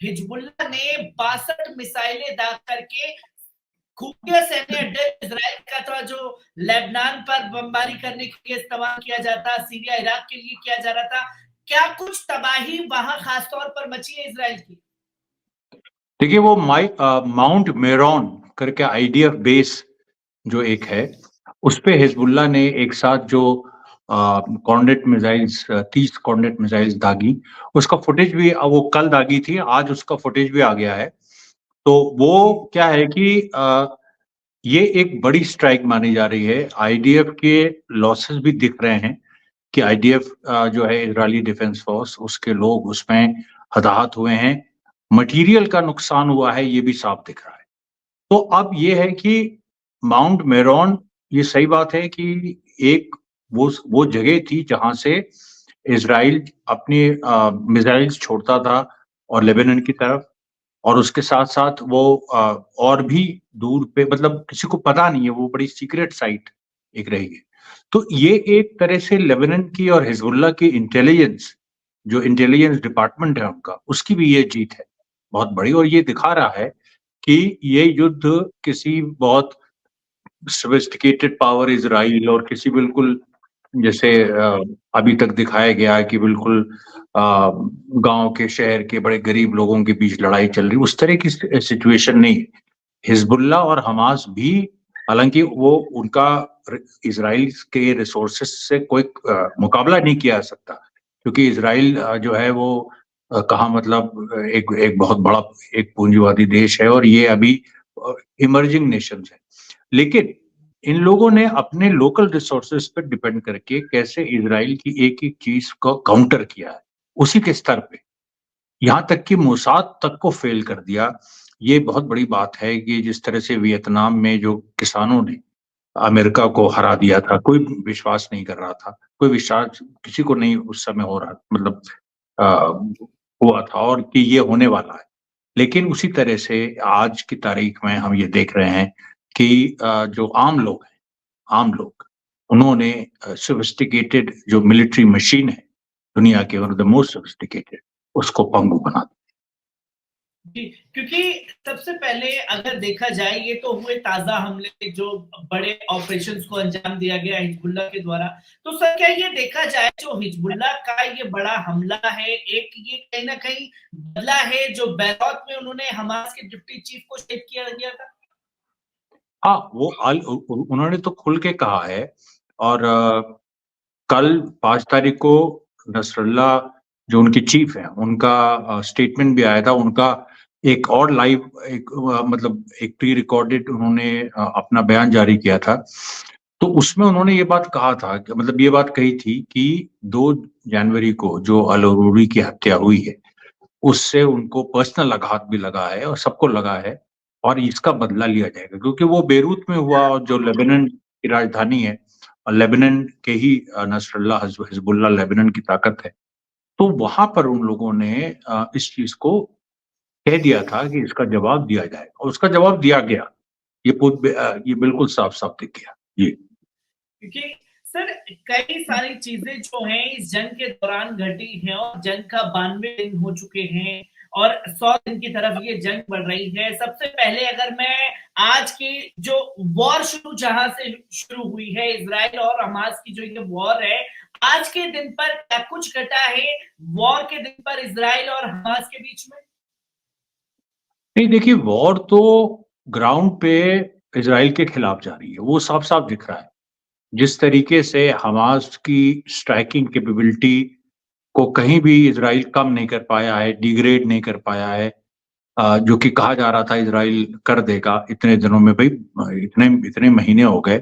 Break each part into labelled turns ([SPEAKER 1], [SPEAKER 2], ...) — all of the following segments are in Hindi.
[SPEAKER 1] हिजबुल्लाह ने 62 मिसाइलें दाग करके खुफिया सैन्य अड्डे इजराइल का था, जो लेबनान पर बमबारी करने के लिए इस्तेमाल किया जाता, सीरिया इराक के लिए किया जा रहा था। क्या कुछ तबाही वहां खासतौर पर मची है इजराइल की?
[SPEAKER 2] देखिए, वो माउंट मेरॉन करके आईडीएफ बेस जो एक है, उस पे हिजबुल्लाह ने एक साथ जो कॉर्नेट मिसाइल्स 30 कॉर्नेट मिसाइल्स दागी, उसका फुटेज भी वो कल दागी थी, आज उसका फुटेज भी आ गया है। तो वो क्या है कि ये एक बड़ी स्ट्राइक मानी जा रही है। आईडीएफ के लॉसेस भी दिख रहे हैं कि आईडीएफ जो है इजरायली डिफेंस फोर्स, उसके लोग उसमें हताहत हुए हैं, मटेरियल का नुकसान हुआ है, ये भी साफ दिख रहा है। तो अब ये है कि माउंट मेरॉन, ये सही बात है कि एक वो जगह थी जहां से इजराइल अपनी मिसाइल्स छोड़ता था और लेबनान की तरफ, और उसके साथ साथ वो और भी दूर पे, मतलब किसी को पता नहीं है, वो बड़ी सीक्रेट साइट एक रही है। तो ये एक तरह से लेबनान की और हिजबुल्लाह की इंटेलिजेंस, जो इंटेलिजेंस डिपार्टमेंट है उनका, उसकी भी ये जीत है बहुत बड़ी। और ये दिखा रहा है कि ये युद्ध किसी बहुत सोफिस्टिकेटेड पावर इजराइल और किसी बिल्कुल जैसे अभी तक दिखाया गया है कि बिल्कुल गांव के शहर के बड़े गरीब लोगों के बीच लड़ाई चल रही, उस तरह की सिचुएशन नहीं है। हिजबुल्लाह और हमास भी, हालांकि वो उनका इजराइल के रिसोर्सेस से कोई मुकाबला नहीं किया जा सकता, क्योंकि इजराइल जो है वो कहाँ, मतलब एक बहुत बड़ा एक पूंजीवादी देश है और ये अभी इमर्जिंग नेशन है। लेकिन इन लोगों ने अपने लोकल रिसोर्सेस पर डिपेंड करके कैसे इजराइल की एक एक चीज को काउंटर किया है, उसी के स्तर पे, यहां तक कि मोसाद तक को फेल कर दिया। ये बहुत बड़ी बात है कि जिस तरह से वियतनाम में जो किसानों ने अमेरिका को हरा दिया था, कोई विश्वास नहीं कर रहा था, कोई विश्वास किसी को नहीं उस समय हो रहा, मतलब हुआ था और कि ये होने वाला है। लेकिन उसी तरह से आज की तारीख में हम ये देख रहे हैं कि जो आम लोग हैं, आम लोग, उन्होंने सोफिस्टिकेटेड जो मिलिट्री मशीन है दुनिया के, one of the most sophisticated, उसको पंगु बना दिया।
[SPEAKER 1] जी, क्योंकि सबसे पहले अगर देखा जाए, ये तो हुए ताजा हमले जो बड़े ऑपरेशंस को अंजाम दिया गया हिजबुल्लाह के द्वारा। तो सर, क्या ये देखा जाए जो हिजबुल्लाह का ये बड़ा हमला है, एक ये कहीं ना कहीं बदला है जो बैरूत में उन्होंने हमास के डिप्टी चीफ को शहीद किया गया था?
[SPEAKER 2] हाँ, उन्होंने तो खुल के कहा है। और कल 5 तारीख को नसरल्ला जो उनके चीफ हैं, उनका स्टेटमेंट भी आया था। उनका एक और लाइव, एक मतलब एक प्री रिकॉर्डेड उन्होंने अपना बयान जारी किया था। तो उसमें उन्होंने ये बात कहा था, मतलब ये बात कही थी कि 2 जनवरी को जो अल अरूरी की हत्या हुई है, उससे उनको पर्सनल आघात भी लगा है और सबको लगा है, और इसका बदला लिया जाएगा, क्योंकि वो बेरूत में हुआ और जो लेबनान की राजधानी है, और लेबनान के ही नसरल्ला हिजबुल्लाह लेबनान की ताकत है। तो वहां पर उन लोगों ने इस चीज को कह दिया था कि इसका जवाब दिया जाएगा, और उसका जवाब दिया गया। ये बिल्कुल साफ साफ दिख गया। जी।
[SPEAKER 1] क्योंकि सर, कई सारी चीजें जो हैं इस जंग के दौरान घटी हैं, और जंग का 92 दिन हो चुके हैं और 100 दिन की तरफ ये जंग बढ़ रही है। सबसे पहले अगर मैं आज की जो वॉर जहां से शुरू हुई है, इजराइल और हमास की जो ये वॉर है, आज के दिन पर क्या कुछ घटा है वॉर के दिन पर इजराइल और हमास के बीच में?
[SPEAKER 2] नहीं, देखिए, वॉर तो ग्राउंड पे इसराइल के खिलाफ जा रही है, वो साफ साफ दिख रहा है। जिस तरीके से हमास की स्ट्राइकिंग कैपेबिलिटी को कहीं भी इसराइल कम नहीं कर पाया है, डिग्रेड नहीं कर पाया है, जो कि कहा जा रहा था इसराइल कर देगा इतने दिनों में, भाई इतने इतने महीने हो गए,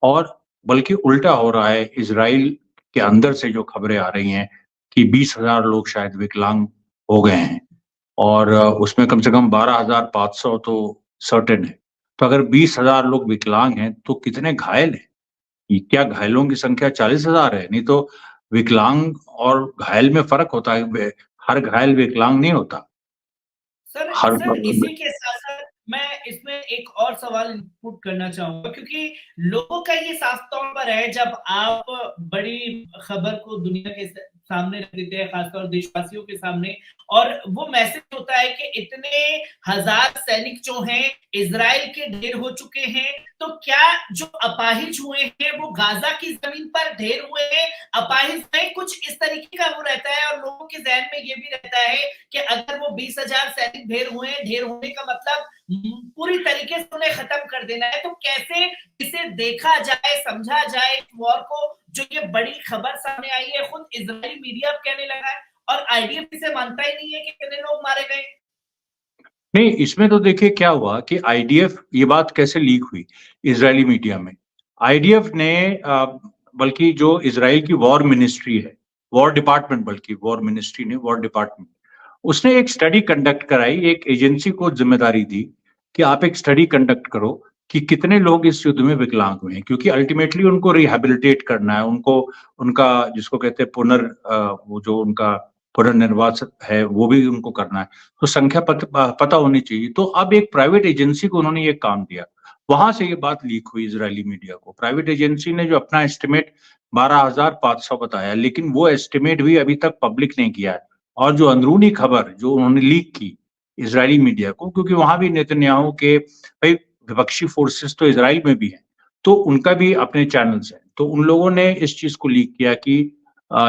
[SPEAKER 2] और बल्कि उल्टा हो रहा है। इसराइल के अंदर से जो खबरें आ रही हैं कि 20,000 लोग शायद विकलांग हो गए हैं, और उसमें कम से कम 12,500 तो सर्टेन है। तो अगर 20,000 लोग विकलांग हैं तो कितने घायल हैं? क्या घायलों की संख्या 40,000 है? नहीं तो विकलांग और घायल में फर्क होता है, हर घायल विकलांग नहीं होता।
[SPEAKER 1] सर
[SPEAKER 2] हर
[SPEAKER 1] सर इसी के साथ साथ मैं इसमें एक और सवाल इनपुट करना चाहूंगा, क्योंकि लोगों का ये साफ तौर पर है, जब आप बड़ी खबर को दुनिया के सामने रख देते हैं, खासतौर देशवासियों के सामने, और वो मैसेज होता है कि इतने हजार सैनिक जो हैं इजराइल के ढेर हो चुके हैं, तो क्या जो अपाहिज हुए हैं वो गाजा की जमीन पर ढेर हुए हैं? अपाहिज में कुछ इस तरीके का वो रहता है, और लोगों के जहन में ये भी रहता है कि अगर वो 20,000 सैनिक ढेर हुए हैं, ढेर होने का मतलब पूरी तरीके से उन्हें खत्म कर देना है। तो कैसे इसे देखा जाए, समझा जाए इस वॉर को, जो ये बड़ी खबर सामने आई है, खुद इजरायली मीडिया अब कहने लगा है, और आईडीएफ इसे मानता ही नहीं है कि कितने लोग मारे गए।
[SPEAKER 2] नहीं, इसमें तो देखिए क्या हुआ कि आईडीएफ, ये बात कैसे लीक हुई इजरायली मीडिया में। आईडीएफ ने बल्कि जो इजराइल की वॉर मिनिस्ट्री है, वॉर डिपार्टमेंट, बल्कि वॉर मिनिस्ट्री ने, वॉर डिपार्टमेंट, उसने एक स्टडी कंडक्ट कराई, एक एजेंसी को जिम्मेदारी दी कि आप एक स्टडी कंडक्ट करो कि कितने लोग इस युद्ध में विकलांग हुए हैं, क्योंकि अल्टीमेटली उनको रिहैबिलिटेट करना है, उनको उनका जिसको कहते हैं वो जो उनका पुनर्निर्वास है वो भी उनको करना है, तो संख्या पता होनी चाहिए। तो अब एक प्राइवेट एजेंसी को उन्होंने ये काम दिया, वहां से ये बात लीक हुई इजरायली मीडिया को। प्राइवेट एजेंसी ने जो अपना एस्टिमेट 12,500 बताया, लेकिन वो एस्टिमेट भी अभी तक पब्लिक नहीं किया है। और जो अंदरूनी खबर जो उन्होंने लीक की इजरायली मीडिया को, क्योंकि वहां भी नेतन्याहू के भाई विपक्षी फोर्सेस तो इजराइल में भी हैं, तो उनका भी अपने चैनल्स हैं, तो उन लोगों ने इस चीज को लीक किया कि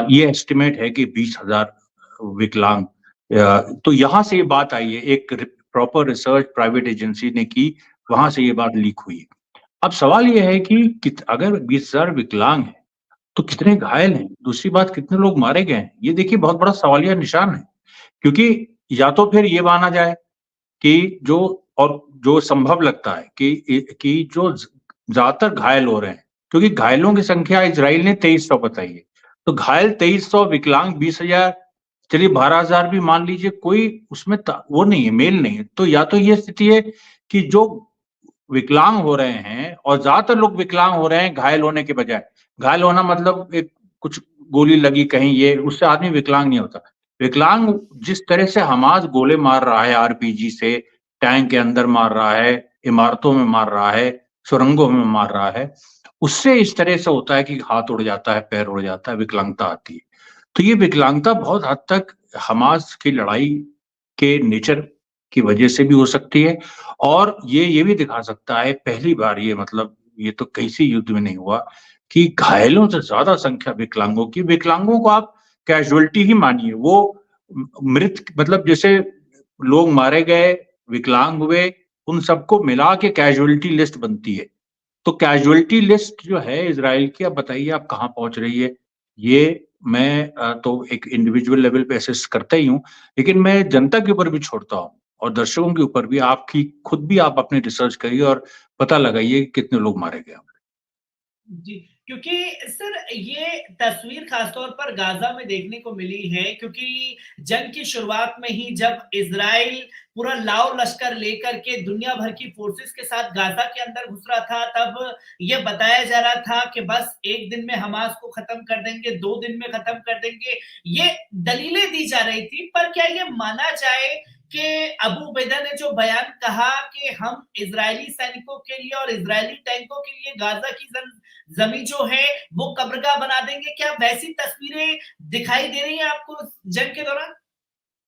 [SPEAKER 2] ये एस्टिमेट है कि 20,000 विकलांग। तो यहां से ये बात आई है, एक प्रॉपर रिसर्च प्राइवेट एजेंसी ने की, वहां से ये बात लीक हुई है। अब सवाल ये है कि अगर 20,000 विकलांग है तो कितने घायल हैं, दूसरी बात कितने लोग मारे गए हैं, ये देखिए बहुत बड़ा सवालिया निशान है। क्योंकि या तो फिर ये माना जाए कि जो संभव लगता है कि जो ज्यादातर घायल हो रहे हैं, क्योंकि घायलों की संख्या इजराइल ने 2300 बताई है, तो घायल 2300, विकलांग 20,000, चलिए 12,000 भी मान लीजिए, कोई उसमें वो नहीं है, मेल नहीं है। तो या तो ये स्थिति है कि जो विकलांग हो रहे हैं, और ज्यादातर लोग विकलांग हो रहे हैं घायल होने के बजाय। घायल होना मतलब एक कुछ गोली लगी कहीं, ये उससे आदमी विकलांग नहीं होता। विकलांग जिस तरह से हमास गोले मार रहा है आरपीजी से, टैंक के अंदर मार रहा है, इमारतों में मार रहा है, सुरंगों में मार रहा है, उससे इस तरह से होता है कि हाथ उड़ जाता है, पैर उड़ जाता है, विकलांगता आती है। तो ये विकलांगता बहुत हद तक हमास की लड़ाई के नेचर की वजह से भी हो सकती है, और ये भी दिखा सकता है, पहली बार ये, मतलब ये तो किसी युद्ध में नहीं हुआ कि घायलों से ज्यादा संख्या विकलांगों की। विकलांगों को आप कैजुअलिटी ही मानिए, वो मृत, मतलब जैसे लोग मारे गए, विकलांग हुए, उन सबको मिला के कैजुअलिटी लिस्ट बनती है। तो कैजुअलिटी लिस्ट जो है इजराइल की, अब बताइए आप कहाँ पहुंच रही है। ये मैं तो एक इंडिविजुअल लेवल पे असेस करता ही हूँ, लेकिन मैं जनता के ऊपर भी छोड़ता हूँ, और दर्शकों के ऊपर भी। आपकी खुद भी आप अपनी रिसर्च करिए और पता लगाइए कि कितने लोग मारे गए।
[SPEAKER 1] जी, क्योंकि सर ये तस्वीर खासतौर पर गाजा में देखने को मिली है, क्योंकि जंग की शुरुआत में ही जब इजराइल पूरा लाव लश्कर लेकर के दुनिया भर की फोर्सेस के साथ गाजा के अंदर घुस रहा था, तब ये बताया जा रहा था कि बस एक दिन में हमास को खत्म कर देंगे, 2 दिन में खत्म कर देंगे, ये दलीलें दी जा रही थी। पर क्या ये माना जाए कि अबू उबैदा ने जो बयान कहा कि हम इजरायली सैनिकों के लिए और इजरायली टैंकों के लिए गाजा की जमीन जो है वो कब्रगाह बना देंगे, क्या वैसी तस्वीरें दिखाई दे रही हैं आपको जंग के दौरान?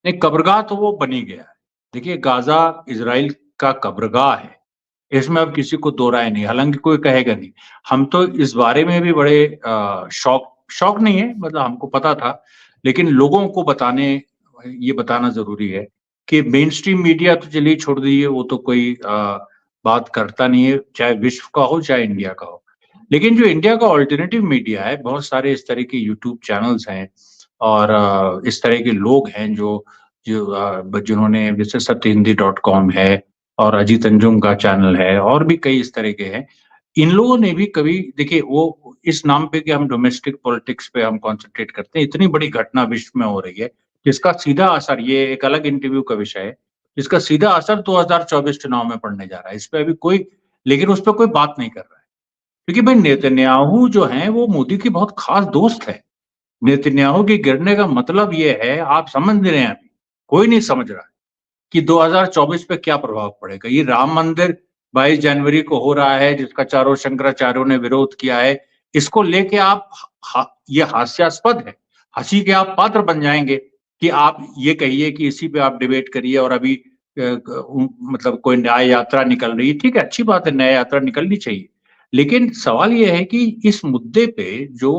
[SPEAKER 2] नहीं, कब्रगाह तो वो बनी गया है। देखिए, गाजा इजराइल का कब्रगाह है, इसमें अब किसी को दो राय नहीं, हालांकि कोई कहेगा नहीं। हम तो इस बारे में भी बड़े शौक नहीं है, मतलब हमको पता था, लेकिन लोगों को ये बताना जरूरी है कि मेन स्ट्रीम मीडिया तो चलिए छोड़ दीजिए, वो तो कोई बात करता नहीं है, चाहे विश्व का हो चाहे इंडिया का हो। लेकिन जो इंडिया का ऑल्टरनेटिव मीडिया है, बहुत सारे इस तरह के यूट्यूब चैनल्स हैं, और इस तरह के लोग हैं जिन्होंने, जैसे सत्यहिंदी.com है, और अजीत अंजुम का चैनल है, और भी कई इस तरह के हैं। इन लोगों ने भी कभी, देखिए, वो इस नाम पे कि हम डोमेस्टिक पॉलिटिक्स पे हम कंसंट्रेट करते हैं, इतनी बड़ी घटना विश्व में हो रही है जिसका सीधा असर, ये एक अलग इंटरव्यू का विषय है, जिसका सीधा असर 2024 चुनाव में पड़ने जा रहा है। इस पे अभी कोई, लेकिन उस पर कोई बात नहीं कर रहा है, क्योंकि भाई नेतन्याहू जो है वो मोदी की बहुत खास दोस्त है। नेतन्याहू के गिरने का मतलब ये है, आप समझ नहीं रहे हैं, अभी कोई नहीं समझ रहा है कि 2024 पे क्या प्रभाव पड़ेगा। ये राम मंदिर 22 जनवरी को हो रहा है, जिसका चारों शंकराचार्यों ने विरोध किया है, इसको लेके आप ये हास्यास्पद है। हंसी के आप पात्र बन जाएंगे कि आप ये कहिए कि इसी पे आप डिबेट करिए और अभी मतलब कोई न्याय यात्रा निकल रही है, ठीक है, अच्छी बात है, न्याय यात्रा निकलनी चाहिए। लेकिन सवाल ये है कि इस मुद्दे पे जो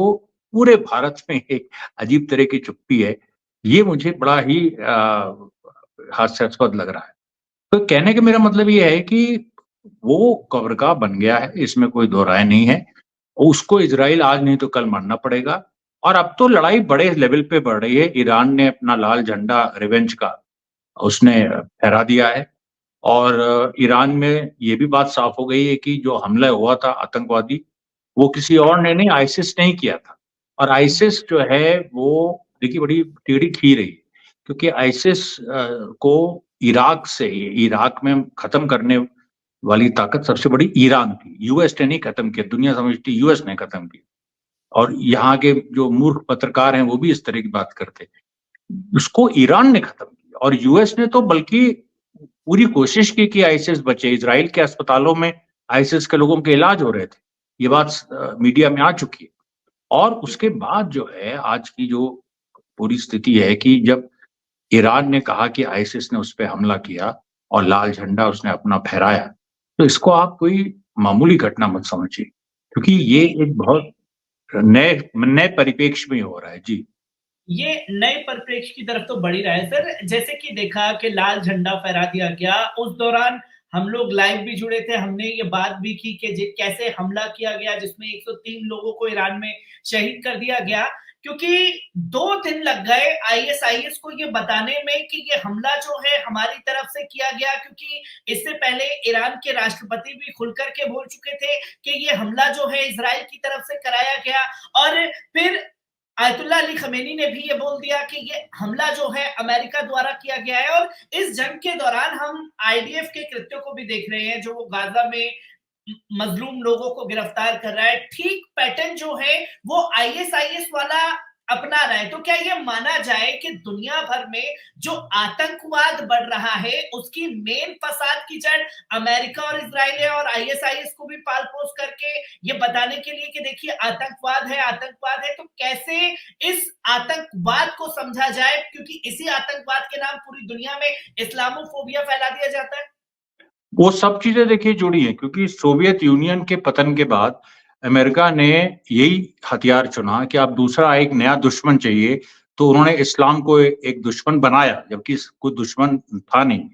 [SPEAKER 2] पूरे भारत में एक अजीब तरह की चुप्पी है, ये मुझे बड़ा ही हास्यास्पद लग रहा है। तो कहने का मेरा मतलब ये है कि वो कब्रगाह बन गया है, इसमें कोई दो राय नहीं है। उसको इज़राइल आज नहीं तो कल मानना पड़ेगा और अब तो लड़ाई बड़े लेवल पे बढ़ रही है। ईरान ने अपना लाल झंडा रिवेंज का उसने फहरा दिया है और ईरान में ये भी बात साफ हो गई है कि जो हमला हुआ था आतंकवादी, वो किसी और ने नहीं, आईसिस ने ही किया था। और आईसिस जो है वो देखिए बड़ी टेढ़ी खीर है, क्योंकि आईसिस को इराक में खत्म करने वाली ताकत सबसे बड़ी ईरान थी। यूएस ने नहीं खत्म किया, दुनिया समझती यूएस ने खत्म किया। और यहाँ के जो मूर्ख पत्रकार हैं वो भी इस तरह की बात करते, उसको ईरान ने खत्म किया। और यूएस ने तो बल्कि पूरी कोशिश की कि आईसिस बचे। इजराइल के अस्पतालों में आईसिस के लोगों के इलाज हो रहे थे, ये बात मीडिया में आ चुकी है। और उसके बाद जो है आज की जो पूरी स्थिति है कि जब ईरान ने कहा कि आईसिस ने उस पर हमला किया और लाल झंडा उसने अपना फहराया, तो इसको आप कोई मामूली घटना मत समझिए, क्योंकि ये एक बहुत नए नए परिप्रेक्ष्य में हो रहा है। जी,
[SPEAKER 1] ये नए परिप्रेक्ष्य की तरफ तो बढ़ ही रहा है सर। जैसे कि देखा कि लाल झंडा फहरा दिया गया, उस दौरान हम लोग लाइव भी जुड़े थे, हमने ये बात भी की कि कैसे हमला किया गया जिसमें 103 लोगों को ईरान में शहीद कर दिया गया, क्योंकि 2 दिन लग गए आईएसआईएस को ये बताने में कि ये हमला जो है हमारी तरफ से किया गया, क्योंकि इससे पहले ईरान के राष्ट्रपति भी खुलकर के बोल चुके थे कि ये हमला जो है इजराइल की तरफ से कराया गया। और फिर आयतुल्लाह अली खमेनी ने भी ये बोल दिया कि ये हमला जो है अमेरिका द्वारा किया गया है। और इस जंग के दौरान हम आईडीएफ के कृत्यों को भी देख रहे हैं, जो वो गाजा में मजलूम लोगों को गिरफ्तार कर रहा है। ठीक पैटर्न जो है वो आईएसआईएस वाला अपना रहा है। तो क्या ये माना जाए कि दुनिया भर में जो आतंकवाद बढ़ रहा है उसकी मेन फसाद की जड़ अमेरिका और इजराइल है, और आईएसआईएस को भी पाल पोस करके ये बताने के लिए कि देखिए आतंकवाद है, आतंकवाद है। तो कैसे इस आतंकवाद को समझा जाए, क्योंकि इसी आतंकवाद के नाम पूरी दुनिया में इस्लामोफोबिया फैला दिया जाता है।
[SPEAKER 2] वो सब चीजें देखिए जुड़ी हैं, क्योंकि सोवियत यूनियन के पतन के बाद अमेरिका ने यही हथियार चुना कि अब दूसरा एक नया दुश्मन चाहिए, तो उन्होंने इस्लाम को एक दुश्मन बनाया, जबकि कोई दुश्मन था नहीं।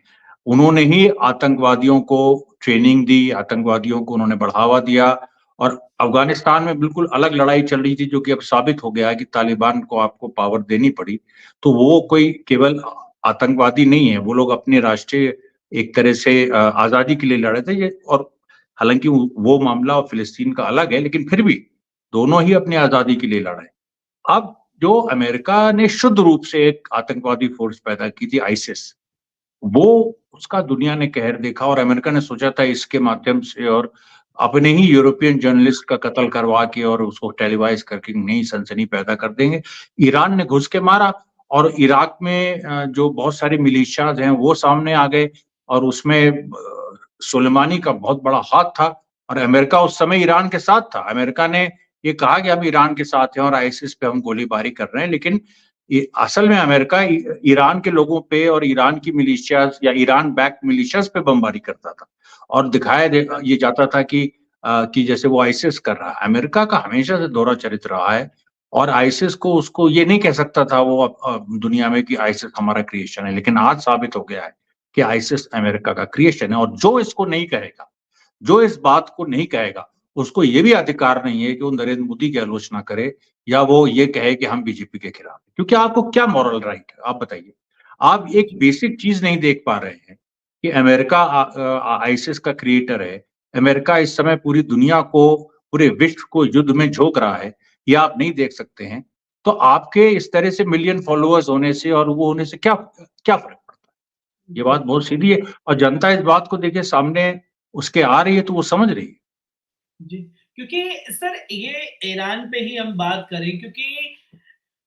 [SPEAKER 2] उन्होंने ही आतंकवादियों को ट्रेनिंग दी, आतंकवादियों को उन्होंने बढ़ावा दिया। और अफगानिस्तान में बिल्कुल अलग लड़ाई चल रही थी, जो कि अब साबित हो गया है कि तालिबान को आपको पावर देनी पड़ी। तो वो कोई केवल आतंकवादी नहीं है, वो लोग अपने राष्ट्रीय एक तरह से आजादी के लिए लड़े थे। ये और हालांकि वो मामला फिलिस्तीन का अलग है, लेकिन फिर भी दोनों ही अपनी आजादी के लिए लड़े। अब जो अमेरिका ने शुद्ध रूप से एक आतंकवादी फोर्स पैदा की थी, आईसिस, वो उसका दुनिया ने कहर देखा और अमेरिका ने सोचा था इसके माध्यम से और अपने ही यूरोपियन जर्नलिस्ट का कत्ल करवा के और उसको टेलीवाइज करके नई सनसनी पैदा कर देंगे। ईरान ने घुस के मारा और इराक में जो बहुत सारे मिलिशियाज हैं वो सामने आ गए और उसमें सुलेमानी का बहुत बड़ा हाथ था। और अमेरिका उस समय ईरान के साथ था। अमेरिका ने ये कहा कि हम ईरान के साथ हैं और आईसिस पे हम गोलीबारी कर रहे हैं, लेकिन असल में अमेरिका ईरान के लोगों पे और ईरान की मिलिशियाज या ईरान बैक मिलिशियाज पे बमबारी करता था और दिखाया ये जाता था कि जैसे वो आईसिस कर रहा है। अमेरिका का हमेशा से दोहरा चरित्र रहा है और आईसिस को उसको ये नहीं कह सकता था वो दुनिया में कि आईसिस हमारा क्रिएशन है, लेकिन आज साबित हो गया है कि आईसिस अमेरिका का क्रिएशन है। और जो इसको नहीं कहेगा, जो इस बात को नहीं कहेगा, उसको ये भी अधिकार नहीं है कि वो नरेंद्र मोदी की आलोचना करे या वो ये कहे कि हम बीजेपी के खिलाफ हैं। क्योंकि आपको क्या मॉरल राइट है, आप बताइए। आप एक बेसिक चीज नहीं देख पा रहे हैं कि अमेरिका आईसिस का क्रिएटर है। अमेरिका इस समय पूरी दुनिया को, पूरे विश्व को युद्ध में झोंक रहा है, ये आप नहीं देख सकते हैं। तो आपके इस तरह से मिलियन फॉलोअर्स होने से और वो होने से क्या क्या फर्क पड़ता है? ये बात बहुत सीधी है और जनता इस बात को देखे सामने उसके आ रही है तो वो समझ रही है।
[SPEAKER 1] जी, क्योंकि सर ये ईरान पे ही हम बात करें, क्योंकि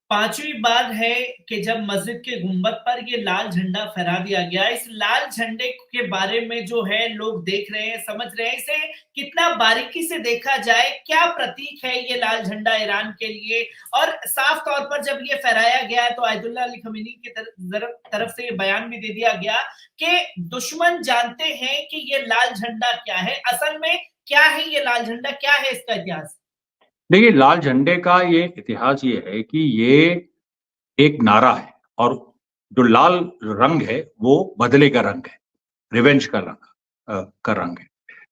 [SPEAKER 1] पांचवी बार है कि जब मस्जिद के गुंबद पर ये लाल झंडा फहरा दिया गया। इस लाल झंडे के बारे में जो है लोग देख रहे हैं, समझ रहे हैं, इसे कितना बारीकी से देखा जाए, क्या प्रतीक है ये लाल झंडा ईरान के लिए। और साफ तौर पर जब ये फहराया गया तो आयतुल्लाह अली खमीनी की तरफ से ये बयान भी दे दिया गया कि दुश्मन जानते हैं कि ये लाल झंडा क्या है, असल में क्या है ये लाल झंडा, क्या है इसका इतिहास।
[SPEAKER 2] देखिए, लाल झंडे का ये इतिहास ये है कि ये एक नारा है, और जो लाल रंग है वो बदले का रंग है, रिवेंज का रंग है।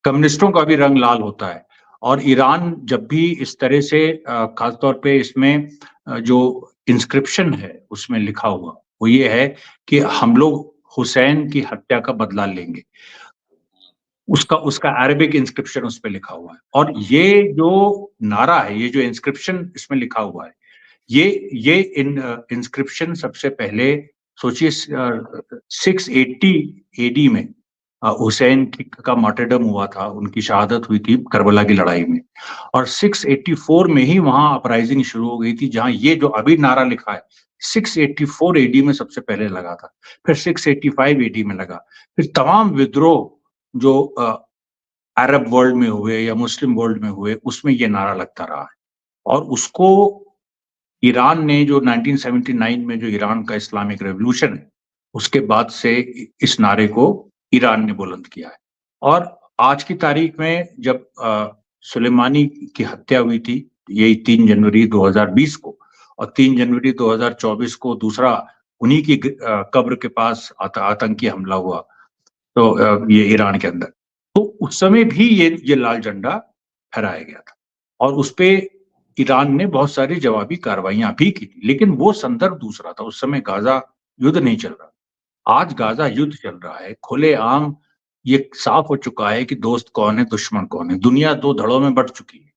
[SPEAKER 2] कम्युनिस्टों का भी रंग लाल होता है। और ईरान जब भी इस तरह से खासतौर पे इसमें जो इंस्क्रिप्शन है उसमें लिखा हुआ वो ये है कि हम लोग हुसैन की हत्या का बदला लेंगे, उसका उसका अरेबिक इंस्क्रिप्शन उस पे लिखा हुआ है। और ये जो नारा है, ये जो इंस्क्रिप्शन इसमें लिखा हुआ है, ये इंस्क्रिप्शन सबसे पहले सोचिए 680 एडी में हुसैन का मार्टरडम हुआ था, उनकी शहादत हुई थी करबला की लड़ाई में। और 684 में ही वहां अपराइजिंग शुरू हो गई थी, जहां ये जो अभी नारा लिखा है 684 एडी में सबसे पहले लगा था, फिर 685 एडी में लगा, फिर तमाम विद्रोह जो अरब वर्ल्ड में हुए या मुस्लिम वर्ल्ड में हुए उसमें ये नारा लगता रहा है। और उसको ईरान ने जो 1979 में जो ईरान का इस्लामिक रेवोल्यूशन है उसके बाद से इस नारे को ईरान ने बुलंद किया है। और आज की तारीख में जब सुलेमानी की हत्या हुई थी, यही 3 जनवरी 2020 को, और 3 जनवरी 2024 को दूसरा उन्हीं की कब्र के पास आतंकी हमला हुआ, तो ये ईरान के अंदर, तो उस समय भी ये लाल झंडा फहराया गया था। और उस पे ईरान ने बहुत सारी जवाबी कार्रवाइयां भी की थी, लेकिन वो संदर्भ दूसरा था। उस समय गाजा युद्ध नहीं चल रहा। आज गाजा युद्ध चल रहा है, खुलेआम ये साफ हो चुका है कि दोस्त कौन है, दुश्मन कौन है। दुनिया 2 धड़ों में बढ़ चुकी है,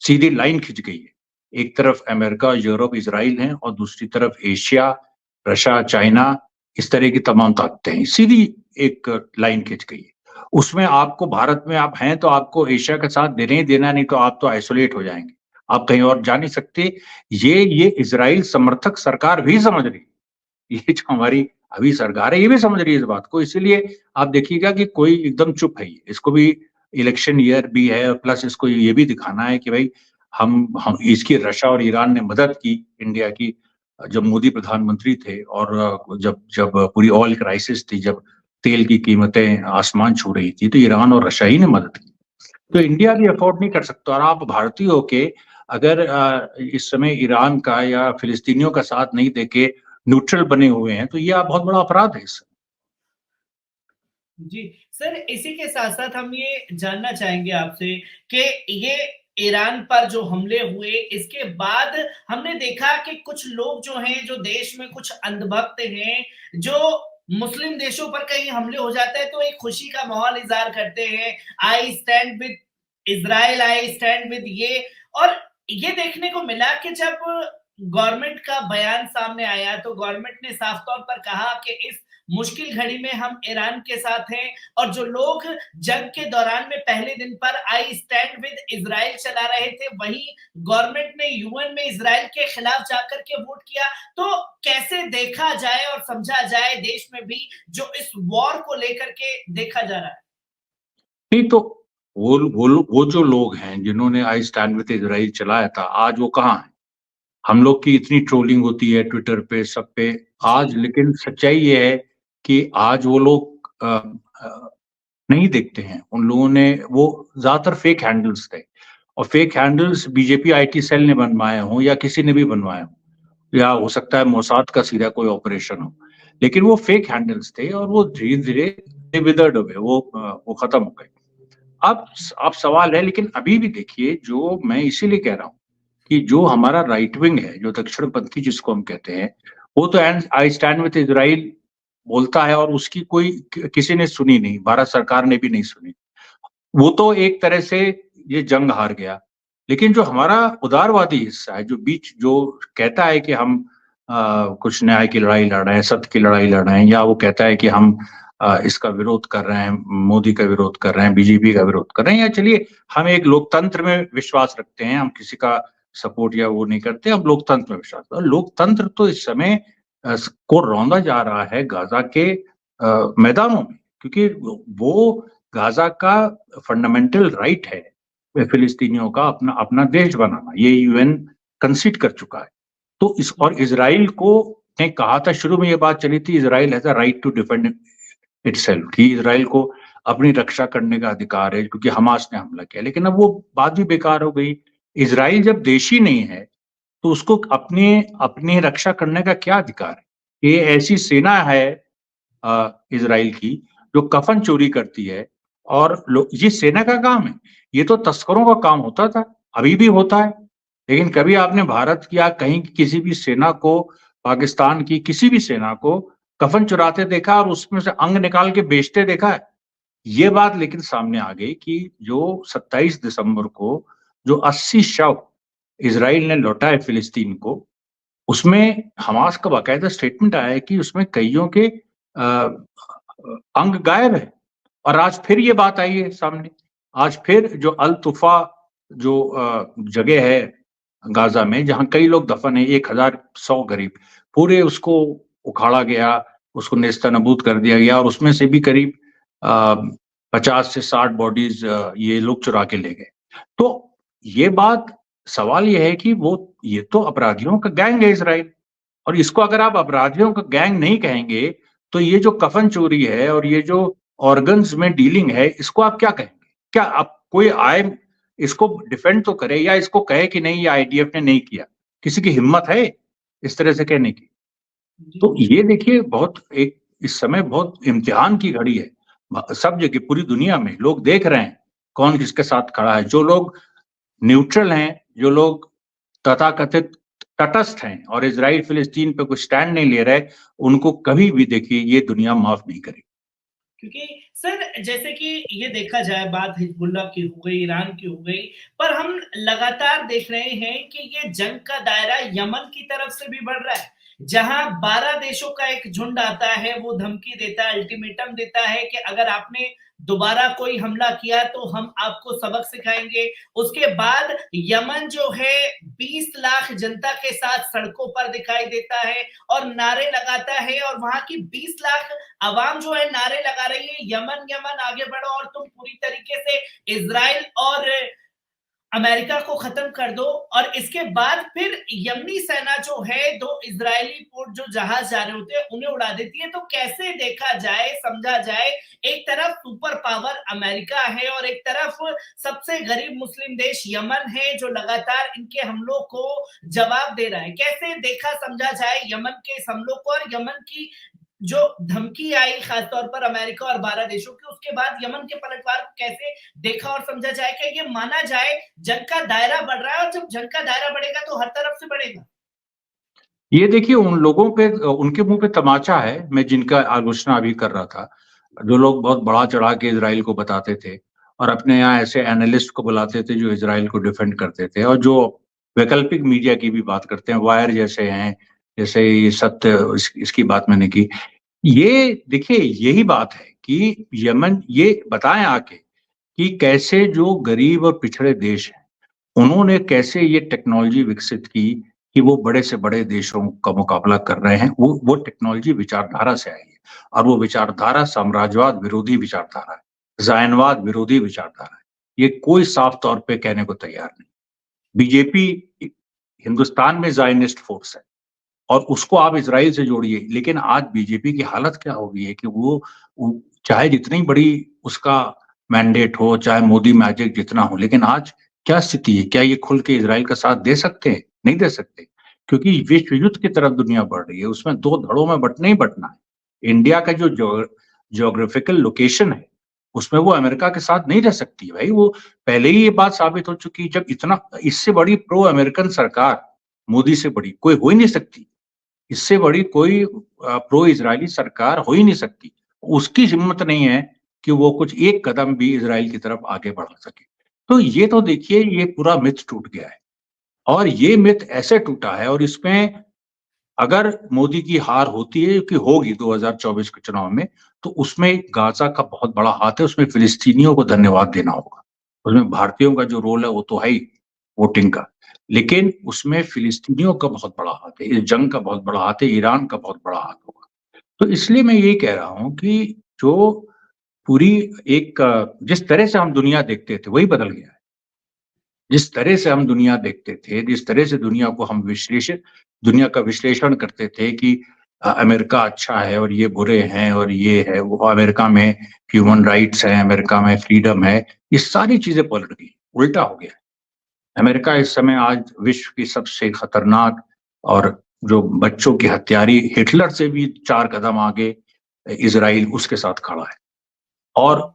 [SPEAKER 2] सीधी लाइन खिंच गई है। एक तरफ अमेरिका, यूरोप, इजराइल है, और दूसरी तरफ एशिया, रशिया, चाइना, इस तरह की तमाम ताकतें हैं। सीधी एक लाइन खिंच गई है। उसमें आपको, भारत में आप हैं तो आपको एशिया का साथ देना ही देना, नहीं तो आप तो आइसोलेट हो जाएंगे, आप कहीं और जा नहीं सकते। ये इजराइल समर्थक सरकार भी समझ रही है, ये जो हमारी अभी सरकार है ये भी समझ रही है इस बात को। इसीलिए आप देखिएगा कि कोई एकदम चुप है। इसको भी इलेक्शन ईयर भी है, प्लस इसको ये भी दिखाना है कि भाई हम इसकी रशिया और ईरान ने मदद की इंडिया की जब मोदी प्रधानमंत्री थे, और जब जब पूरी ऑयल क्राइसिस थी, जब तेल की कीमतें आसमान छू रही थी, तो ईरान और रशिया ही ने मदद की। तो इंडिया भी अफोर्ड नहीं कर सकता। और आप भारतीय होके अगर इस समय ईरान का या फिलिस्तीनियों का साथ नहीं देके न्यूट्रल बने हुए हैं, तो ये आप बहुत बड़ा अपराध है इससे।
[SPEAKER 1] जी सर, इसी के साथ साथ हम ये जानना चाहेंगे आपसे कि ये ईरान पर जो हमले हुए इसके बाद हमने देखा कि कुछ लोग जो हैं, जो देश में कुछ अंधभक्त हैं, जो मुस्लिम देशों पर कहीं हमले हो जाते हैं तो एक खुशी का माहौल इजहार करते हैं, I stand with Israel, I stand with ये। और ये देखने को मिला कि जब गवर्नमेंट का बयान सामने आया तो गवर्नमेंट ने साफ तौर पर कहा कि इस मुश्किल घड़ी में हम ईरान के साथ हैं। और जो लोग जंग के दौरान में पहले दिन पर आई स्टैंड विद इजराइल चला रहे थे, वहीं गवर्नमेंट ने यूएन में इजराइल के खिलाफ जाकर के वोट किया। तो कैसे देखा जाए और समझा जाए देश में भी जो इस वॉर को लेकर के देखा जा रहा है।
[SPEAKER 2] नहीं तो वो जो लोग हैं जिन्होंने आई स्टैंड विद इजराइल चलाया था, आज वो कहाँ है? हम लोग की इतनी ट्रोलिंग होती है ट्विटर पे, सब पे आज, लेकिन सच्चाई ये है कि आज वो लोग नहीं देखते हैं। उन लोगों ने, वो ज्यादातर फेक हैंडल्स थे, और fake handles BJP IT cell ने बनवाए हों या किसी ने भी बनवाए हों, या हो सकता है मोसाद का सीधा कोई ऑपरेशन हो, लेकिन वो फेक हैंडल्स थे और वो धीरे धीरे विदर्ड हो गए, वो खत्म हो गए। अब सवाल है, लेकिन अभी भी देखिए, जो मैं इसीलिए कह रहा हूँ कि जो हमारा राइट विंग है, जो दक्षिणपंथी जिसको हम कहते हैं, वो तो आई स्टैंड विद इजराइल बोलता है, और उसकी कोई किसी ने सुनी नहीं, भारत सरकार ने भी नहीं सुनी। वो तो एक तरह से ये जंग हार गया। लेकिन जो हमारा उदारवादी हिस्सा है, जो बीच, जो कहता है कि हम कुछ न्याय की लड़ाई लड़ रहे हैं, सत्य की लड़ाई लड़ रहे हैं, या वो कहता है कि हम इसका विरोध कर रहे हैं, मोदी का विरोध कर रहे हैं, बीजेपी का विरोध कर रहे हैं, या चलिए हम एक लोकतंत्र में विश्वास रखते हैं, हम किसी का सपोर्ट या वो नहीं करते, हम लोकतंत्र में विश्वास करते हैं। लोकतंत्र तो इस समय को रौंदा जा रहा है गाजा के मैदानों में, क्योंकि वो गाजा का फंडामेंटल राइट है फिलिस्तीनियों का अपना अपना देश बनाना, ये यूएन कंसीड कर चुका है। तो इस और इजराइल को ने कहा था, शुरू में ये बात चली थी, Israel has a right to defend itself, कि इजराइल को अपनी रक्षा करने का अधिकार है क्योंकि हमास ने हमला किया। लेकिन अब वो बात भी बेकार हो गई। इजराइल जब देश ही नहीं है तो उसको अपने अपनी रक्षा करने का क्या अधिकार है? ये ऐसी सेना है इजराइल की जो कफन चोरी करती है, और ये सेना का काम है, ये तो तस्करों का काम होता था, अभी भी होता है। लेकिन कभी आपने भारत की या कहीं की किसी भी सेना को, पाकिस्तान की किसी भी सेना को कफन चुराते देखा और उसमें से अंग निकाल के बेचते देखा है? ये बात लेकिन सामने आ गई कि जो 27 दिसंबर को जो 80 शव इजराइल ने लौटाए फिलिस्तीन को, उसमें हमास का बाकायदा स्टेटमेंट आया है कि उसमें कईयों के अंग गायब है। और आज फिर ये बात आई है सामने, आज फिर जो अल तुफा जो जगह है गाजा में जहां कई लोग दफन है, 1100 करीब, पूरे उसको उखाड़ा गया, उसको नेस्तनाबूद कर दिया गया, और उसमें से भी करीब 50 से 60 बॉडीज ये लोग चुरा के ले गए। तो ये बात, सवाल ये है कि ये तो अपराधियों का गैंग है इजराइल, और इसको अगर आप अपराधियों का गैंग नहीं कहेंगे तो ये जो कफन चोरी है और ये जो ऑर्गन्स में डीलिंग है, इसको आप क्या कहेंगे? क्या आप कोई आए इसको डिफेंड तो करे, या इसको कहे कि नहीं ये आईडीएफ ने नहीं किया? किसी की हिम्मत है इस तरह से कहने की? तो ये देखिए, बहुत एक इस समय बहुत इम्तिहान की घड़ी है। सब जगह पूरी दुनिया में लोग देख रहे हैं कौन किसके साथ खड़ा है। जो लोग न्यूट्रल हैं, जो लोग तथाकथित तटस्थ हैं और इजराइल फिलिस्तीन पे कोई स्टैंड नहीं ले रहे, उनको कभी भी देखिए ये दुनिया माफ नहीं करेगी।
[SPEAKER 1] क्योंकि सर जैसे कि ये देखा जाए, बात हिजबुल्ला की हो गई, ईरान की हो गई, पर हम लगातार देख रहे हैं कि ये जंग का दायरा यमन की तरफ से भी बढ़ रहा है, जहां 12 देशों का एक झुंड आता है, वो धमकी देता है, अल्टीमेटम देता है कि अगर आपने दोबारा कोई हमला किया तो हम आपको सबक सिखाएंगे। उसके बाद यमन जो है 20 लाख जनता के साथ सड़कों पर दिखाई देता है और नारे लगाता है, और वहां की 20 लाख आवाम जो है नारे लगा रही है, यमन यमन आगे बढ़ो और तुम पूरी तरीके से इजराइल और अमेरिका को खत्म कर दो। और इसके बाद फिर यमनी सेना जो है, 2 इजरायली पोर्ट जो जहाज जा रहे होते हैं उन्हें उड़ा देती है। तो कैसे देखा जाए, समझा जाए, एक तरफ सुपर पावर अमेरिका है और एक तरफ सबसे गरीब मुस्लिम देश यमन है जो लगातार इनके हमलों को जवाब दे रहा है। कैसे देखा समझा जाए यमन के इस हमलों को, और यमन की जो धमकी आई खासतौर पर अमेरिका और 12 देशों की, उसके बाद यमन के पलटवार को कैसे देखा और समझा जाए? क्या ये माना जाए जंग का दायरा बढ़ रहा है, और जब जंग का दायरा बढ़ेगा तो हर तरफ से बढ़ेगा?
[SPEAKER 2] ये देखिए, उन लोगों पे, उनके मुंह पे तमाचा है, मैं जिनका आलोचना अभी कर रहा था, जो लोग बहुत बढ़ा चढ़ा के इजराइल को बताते थे और अपने यहाँ ऐसे एनालिस्ट को बुलाते थे जो इजराइल को डिफेंड करते थे, और जो वैकल्पिक मीडिया की भी बात करते हैं, वायर जैसे हैं, जैसे ये सत्य, इसकी बात मैंने की। ये देखिए, यही बात है कि यमन, ये बताएं आके कि कैसे जो गरीब और पिछड़े देश हैं, उन्होंने कैसे ये टेक्नोलॉजी विकसित की कि वो बड़े से बड़े देशों का मुकाबला कर रहे हैं। वो टेक्नोलॉजी विचारधारा से आई है, और वो विचारधारा साम्राज्यवाद विरोधी विचारधारा है, जायनवाद विरोधी विचारधारा है। ये कोई साफ तौर पे कहने को तैयार नहीं। बीजेपी हिंदुस्तान में जायनिस्ट फोर्स है, और उसको आप इजराइल से जोड़िए, लेकिन आज बीजेपी की हालत क्या हो गई है कि वो चाहे जितनी बड़ी उसका मैंडेट हो, चाहे मोदी मैजिक जितना हो, लेकिन आज क्या स्थिति है? क्या ये खुल के इजराइल का साथ दे सकते हैं? नहीं दे सकते, क्योंकि विश्व युद्ध की तरफ दुनिया बढ़ रही है, उसमें 2 धड़ों में बटना ही बटना है। इंडिया का जो ज्योग्राफिकल लोकेशन है, उसमें वो अमेरिका के साथ नहीं रह सकती भाई। वो पहले ही ये बात साबित हो चुकी है, जब इतना, इससे बड़ी प्रो अमेरिकन सरकार मोदी से बड़ी कोई हो ही नहीं सकती, इससे बड़ी कोई प्रो इजरायली सरकार हो ही नहीं सकती। उसकी हिम्मत नहीं है कि वो कुछ एक कदम भी इजराइल की तरफ आगे बढ़ा सके। तो ये तो देखिए, ये पूरा मिथ टूट गया है, और ये मिथ ऐसे टूटा है, और इसमें अगर मोदी की हार होती है, कि होगी 2024 के चुनाव में, तो उसमें गाजा का बहुत बड़ा हाथ है, उसमें फिलिस्तीनियों को धन्यवाद देना होगा, उसमें भारतीयों का जो रोल है वो तो है ही वोटिंग का, लेकिन उसमें फिलिस्तीनियों का बहुत बड़ा हाथ है, इस जंग का बहुत बड़ा हाथ है, ईरान का बहुत बड़ा हाथ होगा। तो इसलिए मैं ये कह रहा हूँ कि जो पूरी एक जिस तरह से हम दुनिया देखते थे वही बदल गया है। जिस तरह से हम दुनिया देखते थे, जिस तरह से दुनिया को हम दुनिया का विश्लेषण करते थे कि अमेरिका अच्छा है और ये बुरे हैं और ये है, वो अमेरिका में ह्यूमन राइट्स है, अमेरिका में फ्रीडम है, ये सारी चीज़ें पलट गई, उल्टा हो गया है। अमेरिका इस समय आज विश्व की सबसे खतरनाक और जो बच्चों की हत्यारी हिटलर से भी 4 कदम आगे इज़राइल उसके साथ खड़ा है। और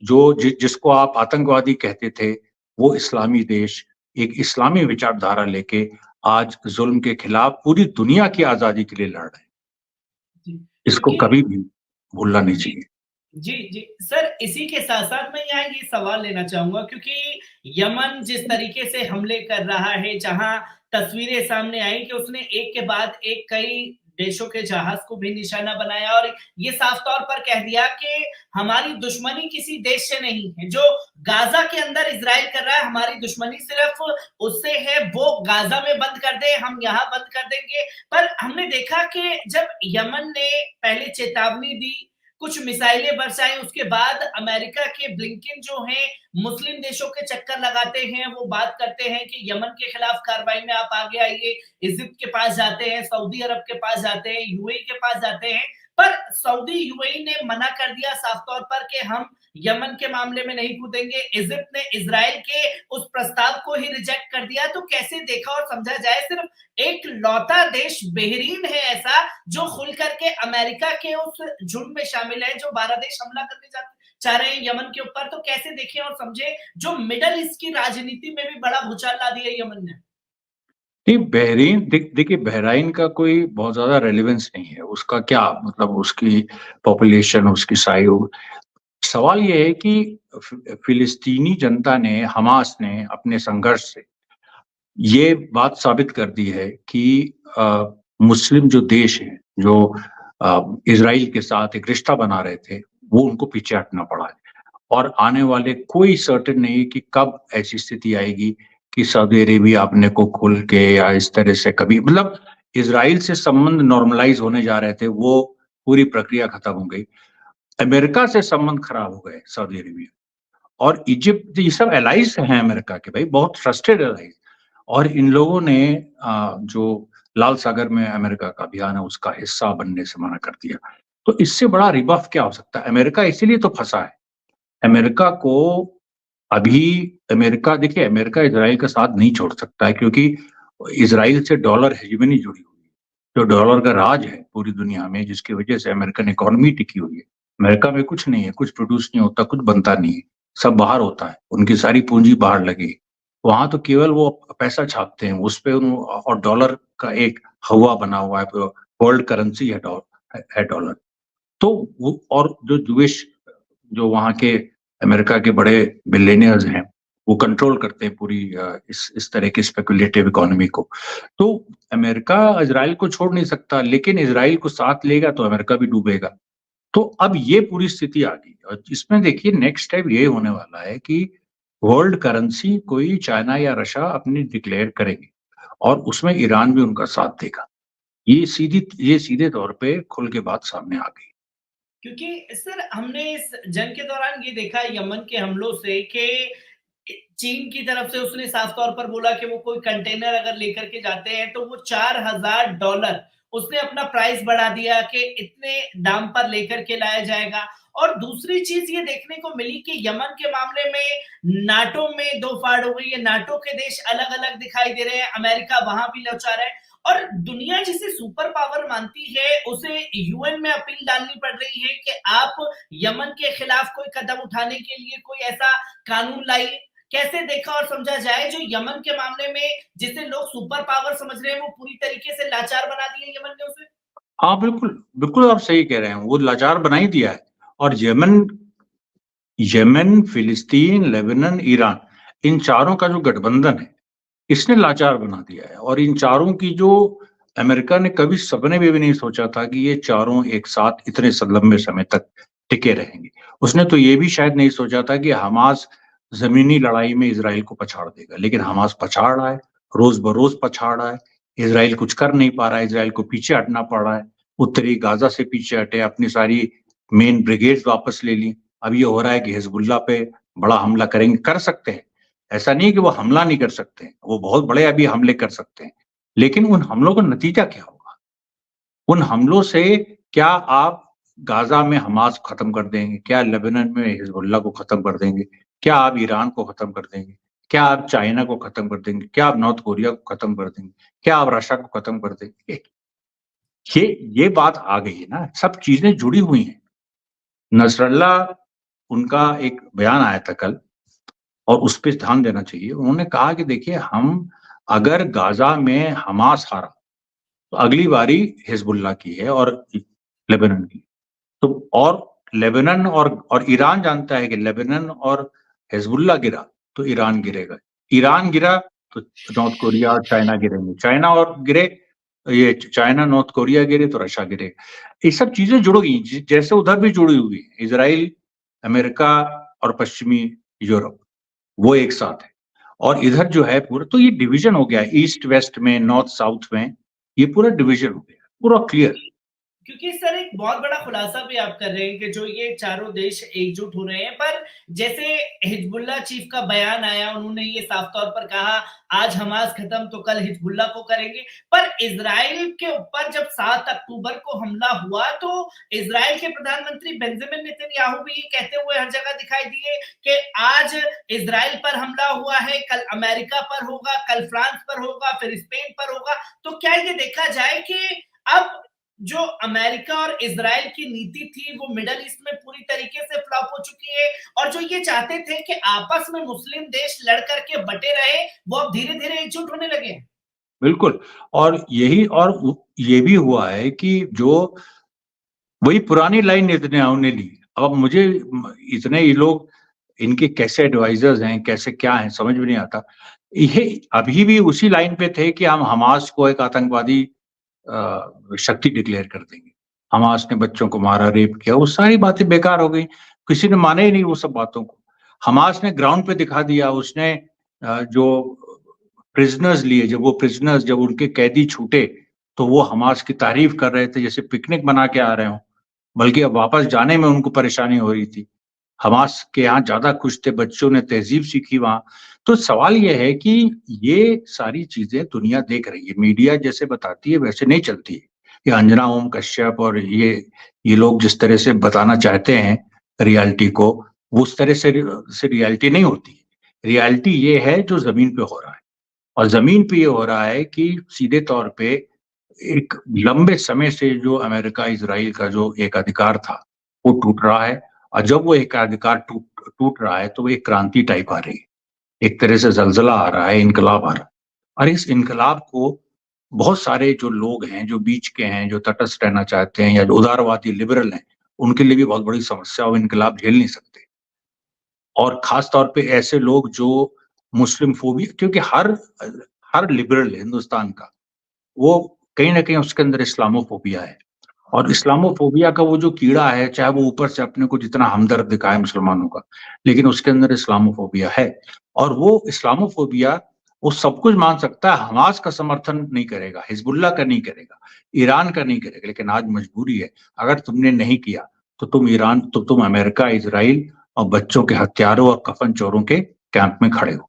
[SPEAKER 2] जिसको आप आतंकवादी कहते थे, वो इस्लामी देश एक इस्लामी विचारधारा लेके आज ज़ुल्म के खिलाफ पूरी दुनिया की आज़ादी के लिए लड़ रहे हैं।
[SPEAKER 1] जी,
[SPEAKER 2] इसको
[SPEAKER 1] क्योंकि
[SPEAKER 2] कभी भी भूलना नहीं
[SPEAKER 1] जी,
[SPEAKER 2] चाहिए।
[SPEAKER 1] जी, जी। सर, इसी के साथ-साथ मैं यहाँ ये सवाल लेना चाहूँगा, क्योंकि यमन जिस तरीके से हमले कर रहा है, जहाँ तस्वीरें सामने आई कि उसने एक के बाद एक कई देशों के जहाज़ को भी निशाना बनाया और ये साफ तौर पर कह दिया कि हमारी दुश्मनी किसी देश से नहीं है। जो गाज़ा के अंदर इज़राइल कर रहा है, हमारी दुश्मनी सिर्फ़ उससे है, वो गाज़ा में बंद कर दे, हम यहाँ बंद कर देंगे। पर हमने देखा कि जब यमन ने पहले चेतावनी दी, कुछ मिसाइलें बरसाई, उसके बाद अमेरिका के ब्लिंकन जो हैं मुस्लिम देशों के चक्कर लगाते हैं, वो बात करते हैं कि यमन के खिलाफ कार्रवाई में आप आगे आइए, इजिप्ट के पास जाते हैं, सऊदी अरब के पास जाते हैं, यूएई के पास जाते हैं, पर सऊदी यूएई ने मना कर दिया साफ तौर पर कि हम यमन के मामले में नहीं कूदेंगे। इजिप्ट ने इजराइल के उस प्रस्ताव को ही रिजेक्ट कर दिया। तो कैसे देखा और समझा जाए, सिर्फ एक लौता देश बहरीन है ऐसा जो खुल करके अमेरिका के उस झुंड में शामिल है जो 12 देश हमला करने चाह रहे हैं यमन के ऊपर। तो कैसे देखें और समझे जो मिडल ईस्ट की राजनीति में भी बड़ा भूचाल ला दिया यमन ने।
[SPEAKER 2] नहीं, देखिए बहरीन का कोई बहुत ज़्यादा रेलेवेंस नहीं है। उसका क्या मतलब, उसकी पॉपुलेशन, उसकी साइज़। सवाल ये है कि फिलिस्तीनी जनता ने, हमास ने अपने संघर्ष से ये बात साबित कर दी है कि मुस्लिम जो देश हैं, जो इज़राइल के साथ एक रिश्ता बना रहे थे, वो उनको पीछे हटना पड़ा है। और आने वाले कोई सर्टेन नहीं है कि कब ऐसी स्थिति आएगी कि सऊदी अरेबिया अपने को खुल के या इस तरह से कभी, मतलब इज़राइल से संबंध नॉर्मलाइज़ होने जा रहे थे, वो पूरी प्रक्रिया खत्म हो गई। अमेरिका से संबंध खराब हो गए सऊदी अरेबिया और इजिप्ट, ये सब एलाइज हैं अमेरिका के भाई, बहुत ट्रस्टेड एलाइज। और इन लोगों ने जो लाल सागर में अमेरिका का अभियान है उसका हिस्सा बनने से मना कर दिया। तो इससे बड़ा रिबफ क्या हो सकता है? अमेरिका इसीलिए तो फंसा है। अमेरिका को अभी, अमेरिका देखिए, अमेरिका इजराइल का साथ नहीं छोड़ सकता है क्योंकि इजराइल से डॉलर हेजेमनी जुड़ी हुई है। जो डॉलर का राज है पूरी दुनिया में, जिसकी वजह से अमेरिकन इकोनॉमी टिकी हुई है। अमेरिका में कुछ नहीं है, कुछ प्रोड्यूस नहीं होता, कुछ बनता नहीं है, सब बाहर होता है, उनकी सारी पूंजी बाहर लगी है। वहां तो केवल वो पैसा छापते हैं उस पे, और डॉलर का एक हवा बना हुआ है, वर्ल्ड करेंसी है डॉलर। तो वो, और जो जूइश, जो वहाँ के अमेरिका के बड़े बिलियनियर्स हैं, वो कंट्रोल करते हैं पूरी इस तरह की स्पेकुलेटिव इकोनॉमी को। तो अमेरिका इजराइल को छोड़ नहीं सकता, लेकिन इजराइल को साथ लेगा तो अमेरिका भी डूबेगा। तो अब ये पूरी स्थिति आ गई और इसमें देखिए नेक्स्ट स्टेप ये होने वाला है कि वर्ल्ड करेंसी कोई चाइना या रशिया अपनी डिक्लेयर करेंगे और उसमें ईरान भी उनका साथ देगा। ये सीधे तौर पे खुल के बात सामने आ गई।
[SPEAKER 1] क्योंकि सर हमने इस जंग के दौरान ये देखा यमन के हमलों से कि चीन की तरफ से उसने साफ तौर पर बोला कि वो कोई कंटेनर अगर लेकर के जाते हैं तो वो $4000 उसने अपना प्राइस बढ़ा दिया कि इतने दाम पर लेकर के लाया जाएगा। और दूसरी चीज ये देखने को मिली कि यमन के मामले में नाटो में दो फाड़ हो गई है, नाटो के देश अलग अलग दिखाई दे रहे हैं, अमेरिका वहां भी लौचा रहा है और दुनिया जिसे सुपर पावर मानती है उसे यूएन में अपील डालनी पड़ रही है कि आप यमन के खिलाफ कोई कदम उठाने के लिए कोई ऐसा कानून लाइए। कैसे देखा और समझा जाए जो यमन के मामले में जिसे लोग सुपर पावर समझ रहे हैं वो पूरी तरीके से लाचार बना दिए यमन ने उसे।
[SPEAKER 2] हाँ, बिल्कुल, बिल्कुल आप सही कह रहे हैं, वो लाचार बना ही दिया है। और यमन, फिलिस्तीन, लेबनान, ईरान, इन चारों का जो गठबंधन है, इसने लाचार बना दिया है। और इन चारों की जो, अमेरिका ने कभी सपने में भी नहीं सोचा था कि ये चारों एक साथ इतने लंबे समय तक टिके रहेंगे। उसने तो ये भी शायद नहीं सोचा था कि हमास ज़मीनी लड़ाई में इज़राइल को पछाड़ देगा, लेकिन हमास पछाड़ रहा है रोज बरोज पछाड़ रहा है। इजराइल कुछ कर नहीं पा रहा है, इजराइल को पीछे हटना पड़ रहा है। उत्तरी गाजा से पीछे हटे, अपनी सारी मेन ब्रिगेड्स वापस ले ली। अब ये हो रहा है कि हिजबुल्लाह पे बड़ा हमला करेंगे, कर सकते हैं, ऐसा नहीं है कि वो हमला नहीं कर सकते, वो बहुत बड़े अभी हमले कर सकते हैं, लेकिन उन हमलों का नतीजा क्या होगा? उन हमलों से क्या आप गाजा में हमास को खत्म कर देंगे? क्या लेबनान में हिजबुल्लाह को खत्म कर देंगे? क्या आप ईरान को खत्म कर देंगे? क्या आप चाइना को खत्म कर देंगे? क्या आप नॉर्थ कोरिया को खत्म कर देंगे? क्या आप रशिया को खत्म कर देंगे? ये बात आ गई है ना, सब चीजें जुड़ी हुई हैं। नसरल्ला, उनका एक बयान आया था कल और उस पे ध्यान देना चाहिए। उन्होंने कहा कि देखिए, हम अगर गाजा में हमास हारा तो अगली बारी हिजबुल्लाह की है और लेबनान की। तो और लेबनान और ईरान जानता है कि लेबनान और हिजबुल्लाह गिरा तो ईरान गिरेगा, ईरान गिरा तो नॉर्थ कोरिया और चाइना गिरेंगे, चाइना और गिरे, ये चाइना नॉर्थ कोरिया गिरे तो रशिया गिरेगा। ये सब चीजें जुड़ गई, जैसे उधर भी जुड़ी हुई है, इजराइल, अमेरिका और पश्चिमी यूरोप, वो एक साथ है। और इधर जो है पूरा, तो ये डिवीजन हो गया, ईस्ट वेस्ट में, नॉर्थ साउथ में, ये पूरा डिवीजन हो गया, पूरा क्लियर।
[SPEAKER 1] क्योंकि सर एक बहुत बड़ा खुलासा भी आप कर रहे हैं कि जो ये चारों देश एकजुट हो रहे हैं, पर जैसे हिजबुल्लाह चीफ का बयान आया, उन्होंने ये साफ तौर पर कहा आज हमास खत्म तो कल हिजबुल्लाह को करेंगे। पर इजराइल के ऊपर जब 7 अक्टूबर को हमला हुआ तो इजराइल के प्रधानमंत्री बेंजामिन नेतन्याहू भी ये कहते हुए हर जगह दिखाई दिए कि आज इजराइल पर हमला हुआ है, कल अमेरिका पर होगा, कल फ्रांस पर होगा, फिर स्पेन पर होगा। तो क्या ये देखा जाए कि अब जो अमेरिका और इजराइल की नीति थी वो मिडल ईस्ट में पूरी तरीके से फ्लॉप हो चुकी है, और जो ये चाहते थे कि आपस में मुस्लिम देश लड़ करके बटे रहे, वो अब धीरे धीरे एकजुट होने लगे हैं।
[SPEAKER 2] बिल्कुल। और ये भी हुआ है कि जो वही पुरानी लाइन नेतन्याहू ने ली। अब मुझे इतने ये लोग, इनके कैसे एडवाइजर्स हैं, कैसे क्या हैं, समझ में नहीं आता। ये अभी भी उसी लाइन पे थे कि हम हमास को एक आतंकवादी शक्ति डिक्लेयर कर देंगे, हमास ने बच्चों को मारा, रेप किया, वो सारी बातें बेकार हो गई, किसी ने माने ही नहीं वो सब बातों को। हमास ने ग्राउंड पे दिखा दिया, उसने जो प्रिजनर्स लिए, जब उनके कैदी छूटे तो वो हमास की तारीफ कर रहे थे जैसे पिकनिक बना के आ रहे हो, बल्कि अब वापस जाने में उनको परेशानी हो रही थी। हमास के यहाँ ज्यादा खुश थे, बच्चों ने तहजीब सीखी वहां। तो सवाल यह है कि ये सारी चीजें दुनिया देख रही है, मीडिया जैसे बताती है वैसे नहीं चलती है। ये अंजना ओम कश्यप और ये लोग जिस तरह से बताना चाहते हैं रियलिटी को, वो उस तरह से रियलिटी नहीं होती। रियलिटी ये है जो जमीन पे हो रहा है, और जमीन पे ये हो रहा है कि सीधे तौर पे एक लंबे समय से जो अमेरिका इजराइल का जो एक अधिकार था वो टूट रहा है। और जब वो एक अधिकार टूट रहा है तो वो एक क्रांति टाइप आ रही है, एक तरह से जलजला आ रहा है, इनकलाब आ रहा है। और इस इनकलाब को बहुत सारे जो लोग हैं, जो बीच के हैं, जो तटस्थ रहना चाहते हैं या जो उदारवादी लिबरल हैं, उनके लिए भी बहुत बड़ी समस्या, वो इनकलाब झेल नहीं सकते। और खास तौर पे ऐसे लोग जो मुस्लिम फोबिया, क्योंकि हर लिबरल हिंदुस्तान का वो कहीं ना कहीं उसके अंदर इस्लामोफोबिया है। और इस्लामोफोबिया का वो जो कीड़ा है, चाहे वो ऊपर से अपने को जितना हमदर्द दिखाए मुसलमानों का, लेकिन उसके अंदर इस्लामोफोबिया है। और वो इस्लामोफोबिया वो सब कुछ मान सकता है, हमास का समर्थन नहीं करेगा, हिजबुल्लाह का नहीं करेगा, ईरान का नहीं करेगा, लेकिन आज मजबूरी है। अगर तुमने नहीं किया तो तुम अमेरिका, इजराइल और बच्चों के हत्यारों और कफन चोरों के कैंप में खड़े हो।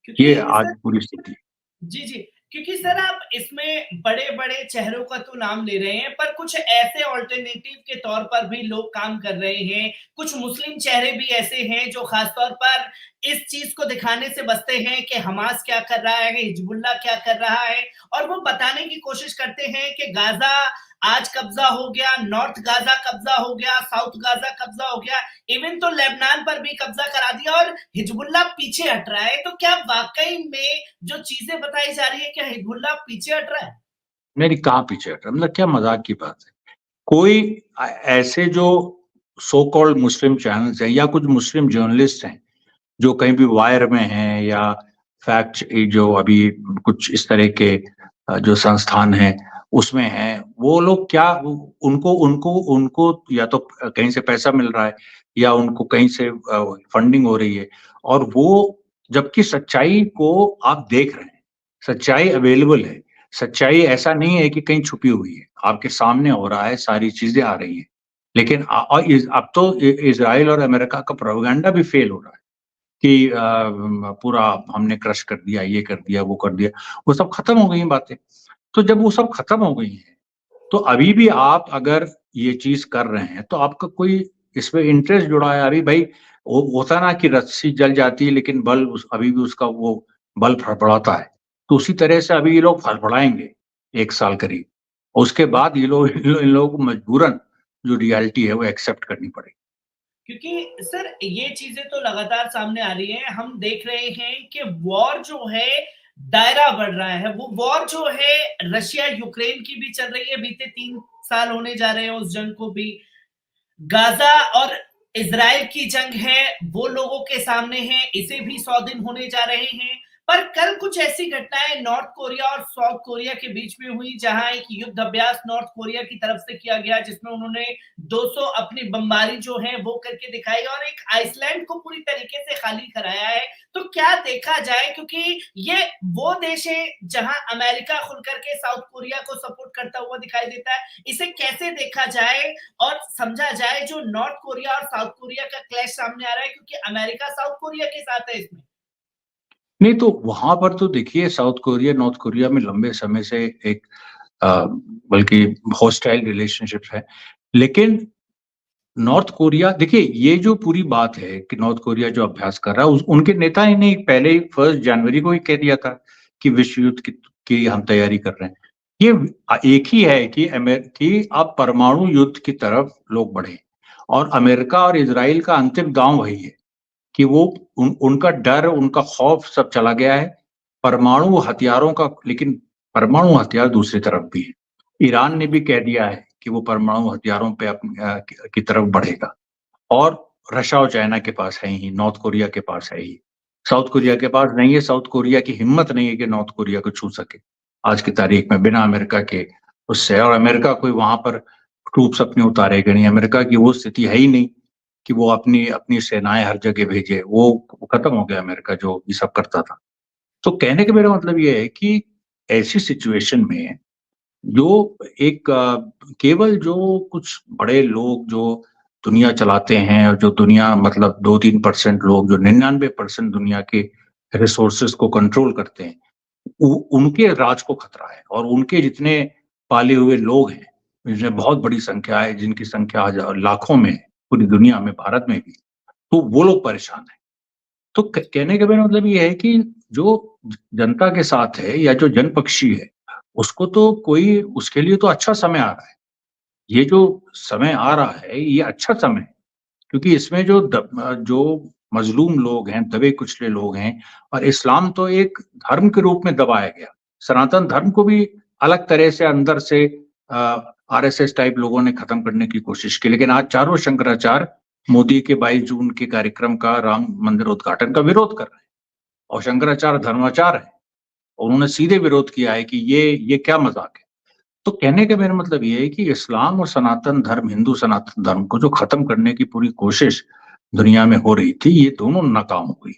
[SPEAKER 2] ये
[SPEAKER 1] क्योंकि
[SPEAKER 2] आज पूरी स्थिति।
[SPEAKER 1] जी, जी। क्योंकि सर आप इसमें बड़े-बड़े चेहरों का तो नाम ले रहे हैं, पर कुछ ऐसे अल्टरनेटिव के तौर पर भी लोग काम कर रहे हैं। कुछ मुस्लिम चेहरे भी ऐसे हैं जो खास तौर पर इस चीज़ को दिखाने से बचते हैं कि हमास क्या कर रहा है, हिजबुल्लाह क्या कर रहा है, और वो बताने की कोशिश करते हैं कि गाज़ा आज कब्जा हो गया, नॉर्थ गाज़ा कब्जा हो गया, साउथ गाज़ा कब्जा हो गया, इवन तो लेबनान पर भी कब्जा करा दिया और हिजबुल्लाह पीछे हट रहा है। तो क्या वाकई में जो चीजें बताई जा रही है, क्या हिजबुल्लाह पीछे हट रहा है?
[SPEAKER 2] मेरी कहाँ पीछे हट रहा, मतलब क्या मजाक की बात है। कोई ऐसे जो सो कॉल्ड मुस्लिम चैनल्स हैं या कुछ मुस्लिम जर्नलिस्ट हैं जो कहीं भी वायर में हैं, या फैक्ट जो अभी कुछ इस तरह के जो संस्थान हैं उसमें हैं, वो लोग क्या, उनको उनको उनको या तो कहीं से पैसा मिल रहा है या उनको कहीं से फंडिंग हो रही है, और वो जबकि सच्चाई को आप देख रहे हैं, सच्चाई अवेलेबल है। सच्चाई ऐसा नहीं है कि कहीं छुपी हुई है, आपके सामने हो रहा है, सारी चीज़ें आ रही हैं। लेकिन अब तो इज़राइल और अमेरिका का प्रोपेगेंडा भी फेल हो रहा है कि पूरा हमने क्रश कर दिया, ये कर दिया, वो कर दिया। वो सब खत्म हो गई हैं बातें। तो जब वो सब खत्म हो गई हैं, तो अभी भी आप अगर ये चीज़ कर रहे हैं, तो आपका कोई इसमें इंटरेस्ट जुड़ा है। अभी भाई वो होता ना कि रस्सी जल जाती है लेकिन बल्ब अभी भी उसका वो बल्ब फड़फड़ाता है। तो उसी तरह से अभी ये लोग फड़फड़ाएँगे 1 साल करीब। उसके बाद ये लोग इन लोगों को मजबूरन जो रियलिटी है वो एक्सेप्ट करनी पड़ेगी।
[SPEAKER 1] क्योंकि सर ये चीजें तो लगातार सामने आ रही हैं, हम देख रहे हैं कि वॉर जो है दायरा बढ़ रहा है। वो वॉर जो है रशिया यूक्रेन की भी चल रही है, बीते 3 साल होने जा रहे हैं उस जंग को भी। गाजा और इजराइल की जंग है, वो लोगों के सामने है, इसे भी 100 दिन होने जा रहे हैं। पर कल कुछ ऐसी घटनाएं नॉर्थ कोरिया और साउथ कोरिया के बीच में हुई, जहां एक युद्ध अभ्यास नॉर्थ कोरिया की तरफ से किया गया, जिसमें उन्होंने 200 अपनी बमबारी जो है वो करके दिखाई, और एक आइसलैंड को पूरी तरीके से खाली कराया है। तो क्या देखा जाए, क्योंकि ये वो देश है जहां अमेरिका खुल करके साउथ कोरिया को सपोर्ट करता हुआ दिखाई देता है, इसे कैसे देखा जाए और समझा जाए जो नॉर्थ कोरिया और साउथ कोरिया का क्लैश सामने आ रहा है, क्योंकि अमेरिका साउथ कोरिया के साथ है इसमें।
[SPEAKER 2] नहीं तो वहाँ पर तो देखिए साउथ कोरिया, नॉर्थ कोरिया में लंबे समय से एक बल्कि हॉस्टाइल रिलेशनशिप है। लेकिन नॉर्थ कोरिया देखिए ये जो पूरी बात है कि नॉर्थ कोरिया जो अभ्यास कर रहा है उनके नेता ने पहले ही 1 जनवरी को ही कह दिया था कि विश्व युद्ध की हम तैयारी कर रहे हैं। ये एक ही है कि अब परमाणु युद्ध की तरफ लोग बढ़े और अमेरिका और इज़राइल का अंतिम दांव वही है कि वो उनका डर, उनका खौफ सब चला गया है। परमाणु हथियारों का लेकिन परमाणु हथियार दूसरी तरफ भी है। ईरान ने भी कह दिया है कि वो परमाणु हथियारों पे की तरफ बढ़ेगा और रशिया और चाइना के पास है ही, नॉर्थ कोरिया के पास है ही। साउथ कोरिया के पास नहीं है, साउथ कोरिया की हिम्मत नहीं है कि नॉर्थ कोरिया को छू सके, आज की तारीख में बिना अमेरिका के उससे और अमेरिका कोई वहाँ पर ट्रूप्स अपने उतारेगा नहीं। अमेरिका की वो स्थिति है ही नहीं कि वो अपनी अपनी सेनाएँ हर जगह भेजे, वो खत्म हो गया अमेरिका जो ये सब करता था। तो कहने का मेरा मतलब ये है कि ऐसी सिचुएशन में जो एक केवल जो कुछ बड़े लोग जो दुनिया चलाते हैं और जो दुनिया मतलब 2-3% लोग जो 99% दुनिया के रिसोर्सेज को कंट्रोल करते हैं, उनके राज को खतरा है और उनके जितने पाले हुए लोग हैं, जिनमें बहुत बड़ी संख्या है, जिनकी संख्या लाखों में है, पूरी दुनिया में, भारत में भी, तो वो लोग परेशान हैं। तो कहने का मेरा मतलब ये है कि जो जनता के साथ है या जो जनपक्षी है, उसको तो कोई उसके लिए तो अच्छा समय आ रहा है। ये जो समय आ रहा है, ये अच्छा समय है क्योंकि इसमें जो मज़लूम लोग हैं, दबे-कुचले लोग हैं और इस्लाम तो एक धर्म के रूप में दबाया गया। सनातन धर्म को भी अलग तरह से अंदर से आरएसएस टाइप लोगों ने खत्म करने की कोशिश की, लेकिन आज चारों शंकराचार्य मोदी के 22 जून के कार्यक्रम का राम मंदिर उद्घाटन का विरोध कर रहे हैं और शंकराचार्य धर्माचार्य हैं। उन्होंने सीधे विरोध किया है कि ये क्या मज़ाक है। तो कहने का मेरा मतलब ये है कि इस्लाम और सनातन धर्म, हिंदू सनातन धर्म को जो खत्म करने की पूरी कोशिश दुनिया में हो रही थी, ये दोनों नाकाम हो गई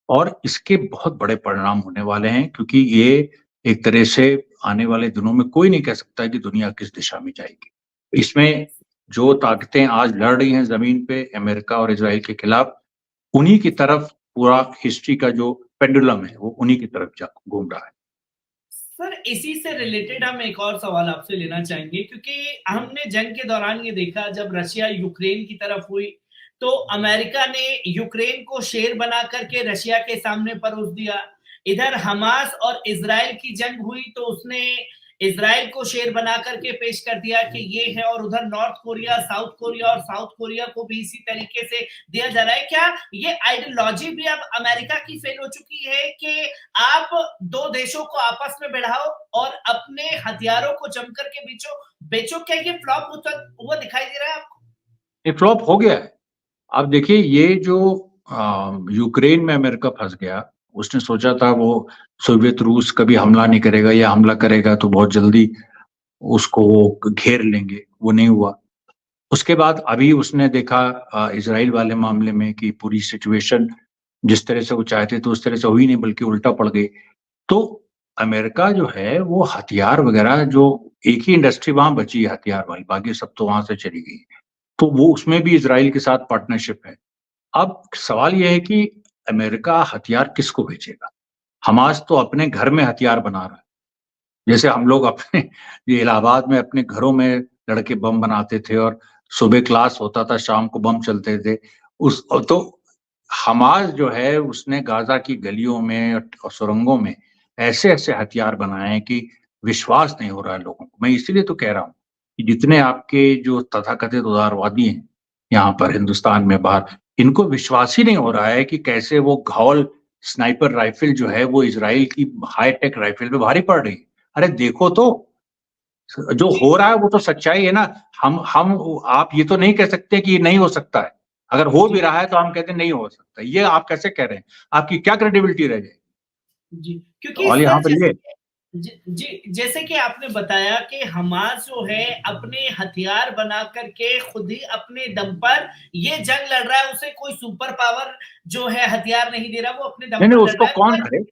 [SPEAKER 2] और इसके बहुत बड़े परिणाम होने वाले हैं क्योंकि ये एक तरह से आने वाले दिनों में कोई नहीं कह सकता है कि दुनिया किस दिशा में जाएगी। इसमें जो ताकतें आज लड़ रही हैं ज़मीन पे अमेरिका और इज़राइल के खिलाफ, उन्हीं की तरफ पूरा हिस्ट्री का जो पेंडुलम है, वो उन्हीं की तरफ जा घूम रहा है।
[SPEAKER 1] सर इसी से रिलेटेड हम एक और सवाल आपसे लेना चाहेंगे, क्योंकि हमने जंग के दौरान ये देखा, जब रशिया यूक्रेन की तरफ हुई तो अमेरिका ने यूक्रेन को शेर बना करके रशिया के सामने परोस दिया। इधर हमास और इजराइल की जंग हुई तो उसने इजराइल को शेर बना करके पेश कर दिया कि ये है, और उधर नॉर्थ कोरिया, साउथ कोरिया, और साउथ कोरिया को भी इसी तरीके से दिया जा रहा है। क्या ये आइडियोलॉजी भी अब अमेरिका की फेल हो चुकी है कि आप दो देशों को आपस में बढ़ाओ और अपने हथियारों को जम करके बेचो? क्या ये फ्लॉप हुआ दिखाई दे रहा है आपको?
[SPEAKER 2] ये फ्लॉप हो गया है। अब देखिए ये जो यूक्रेन में अमेरिका फँस गया, उसने सोचा था वो सोवियत रूस कभी हमला नहीं करेगा या हमला करेगा तो बहुत जल्दी उसको वो घेर लेंगे, वो नहीं हुआ। उसके बाद अभी उसने देखा इज़राइल वाले मामले में कि पूरी सिचुएशन जिस तरह से वो चाहते थे उस तरह से हुई नहीं बल्कि उल्टा पड़ गई। तो अमेरिका जो है वो हथियार वगैरह, जो एक ही इंडस्ट्री वहां बची है हथियार वाली, बाकी सब तो वहां से चली गई, तो वो उसमें भी इजराइल के साथ पार्टनरशिप है। अब सवाल यह है कि अमेरिका हथियार किसको बेचेगा? हमास तो अपने घर में हथियार बना रहा है। जैसे हम लोग अपने ये इलाहाबाद में अपने घरों में लड़के बम बनाते थे और सुबह क्लास होता था, शाम को बम चलते थे। उस तो हमास जो है उसने गाजा की गलियों में और सुरंगों में ऐसे ऐसे हथियार बनाए हैं कि विश्वास नहीं हो रहा है लोगों को। मैं इसीलिए तो कह रहा हूँ कि जितने आपके जो तथाकथित उदारवादी हैं यहाँ पर हिंदुस्तान में बाहर, इनको विश्वास ही नहीं हो रहा है कि कैसे वो घौल स्नाइपर राइफल जो है वो इजराइल की हाईटेक राइफल पे भारी पड़ रही है। अरे देखो तो, जो
[SPEAKER 1] जी,
[SPEAKER 2] हो रहा है वो तो सच्चाई है ना। हम आप ये तो नहीं कह सकते कि ये नहीं हो सकता है। अगर हो भी
[SPEAKER 1] जी,
[SPEAKER 2] रहा है तो हम कहते हैं नहीं हो सकता। ये आप कैसे कह रहे हैं? आपकी क्या क्रेडिबिलिटी रह जाएगी?
[SPEAKER 1] जी। क्योंकि
[SPEAKER 2] सवाल यहाँ
[SPEAKER 1] सर
[SPEAKER 2] पर
[SPEAKER 1] जैसे
[SPEAKER 2] ये है।
[SPEAKER 1] कि जी, जैसे कि आपने बताया कि हमास जो है अपने हथियार बना करके खुद ही अपने दम पर ये जंग लड़ रहा है, उसे कोई सुपर पावर जो है हथियार नहीं दे रहा, वो अपने दम
[SPEAKER 2] नहीं नहीं,
[SPEAKER 1] पर लड़
[SPEAKER 2] उसको
[SPEAKER 1] रहा है।
[SPEAKER 2] कौन,
[SPEAKER 1] पर
[SPEAKER 2] अरे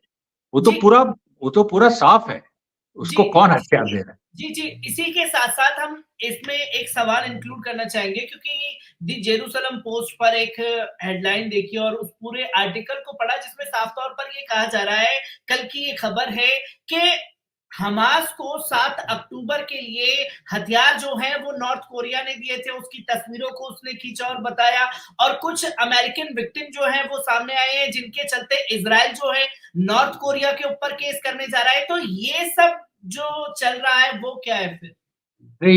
[SPEAKER 2] वो तो
[SPEAKER 1] जी,
[SPEAKER 2] पूरा, वो तो पूरा साफ है।
[SPEAKER 1] जी,
[SPEAKER 2] उसको कौन
[SPEAKER 1] इसी
[SPEAKER 2] हथियार
[SPEAKER 1] के
[SPEAKER 2] दे रहा है?
[SPEAKER 1] जी, इसी के साथ-साथ हम इसमें एक सवाल इंक्लूड करना चाहेंगे, क्योंकि दी जेरूसलम पोस्ट पर एक हेडलाइन देखी और उस पूरे आर्टिकल को पढ़ा जिसमें साफ तौर पर ये कहा जा रहा है, कल की ये खबर है कि हमास को 7 अक्टूबर के लिए हथियार जो हैं वो नॉर्थ कोरिया ने दिए थे, उसकी तस्वीरों को उसने खींचा और बताया, और कुछ अमेरिकन विक्टिम जो हैं वो सामने आए हैं, जिनके चलते इज़राइल जो है नॉर्थ कोरिया के ऊपर केस करने जा रहा है। तो ये सब जो चल रहा है वो क्या है फिर?
[SPEAKER 2] अरे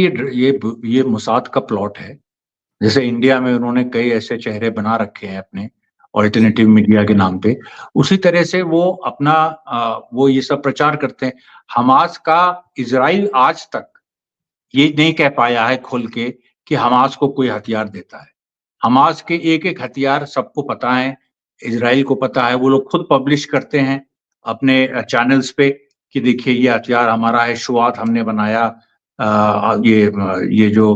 [SPEAKER 2] ये मोसाद का प्लॉट है। जैसे इंडिया में उन्होंने कई ऐसे चेहरे बना रखे हैं अपने
[SPEAKER 1] जी,
[SPEAKER 2] ऑल्टरनेटिव मीडिया के नाम पे, उसी तरह से वो अपना वो ये सब प्रचार करते हैं। हमास का इजराइल आज तक ये नहीं कह पाया है खुल के कि हमास को कोई हथियार देता है। हमास के एक-एक हथियार सबको पता है, इज़राइल को पता है, वो लोग खुद पब्लिश करते हैं अपने चैनल्स पे कि देखिए ये हथियार हमारा है, शुआत हमने बनाया, ये जो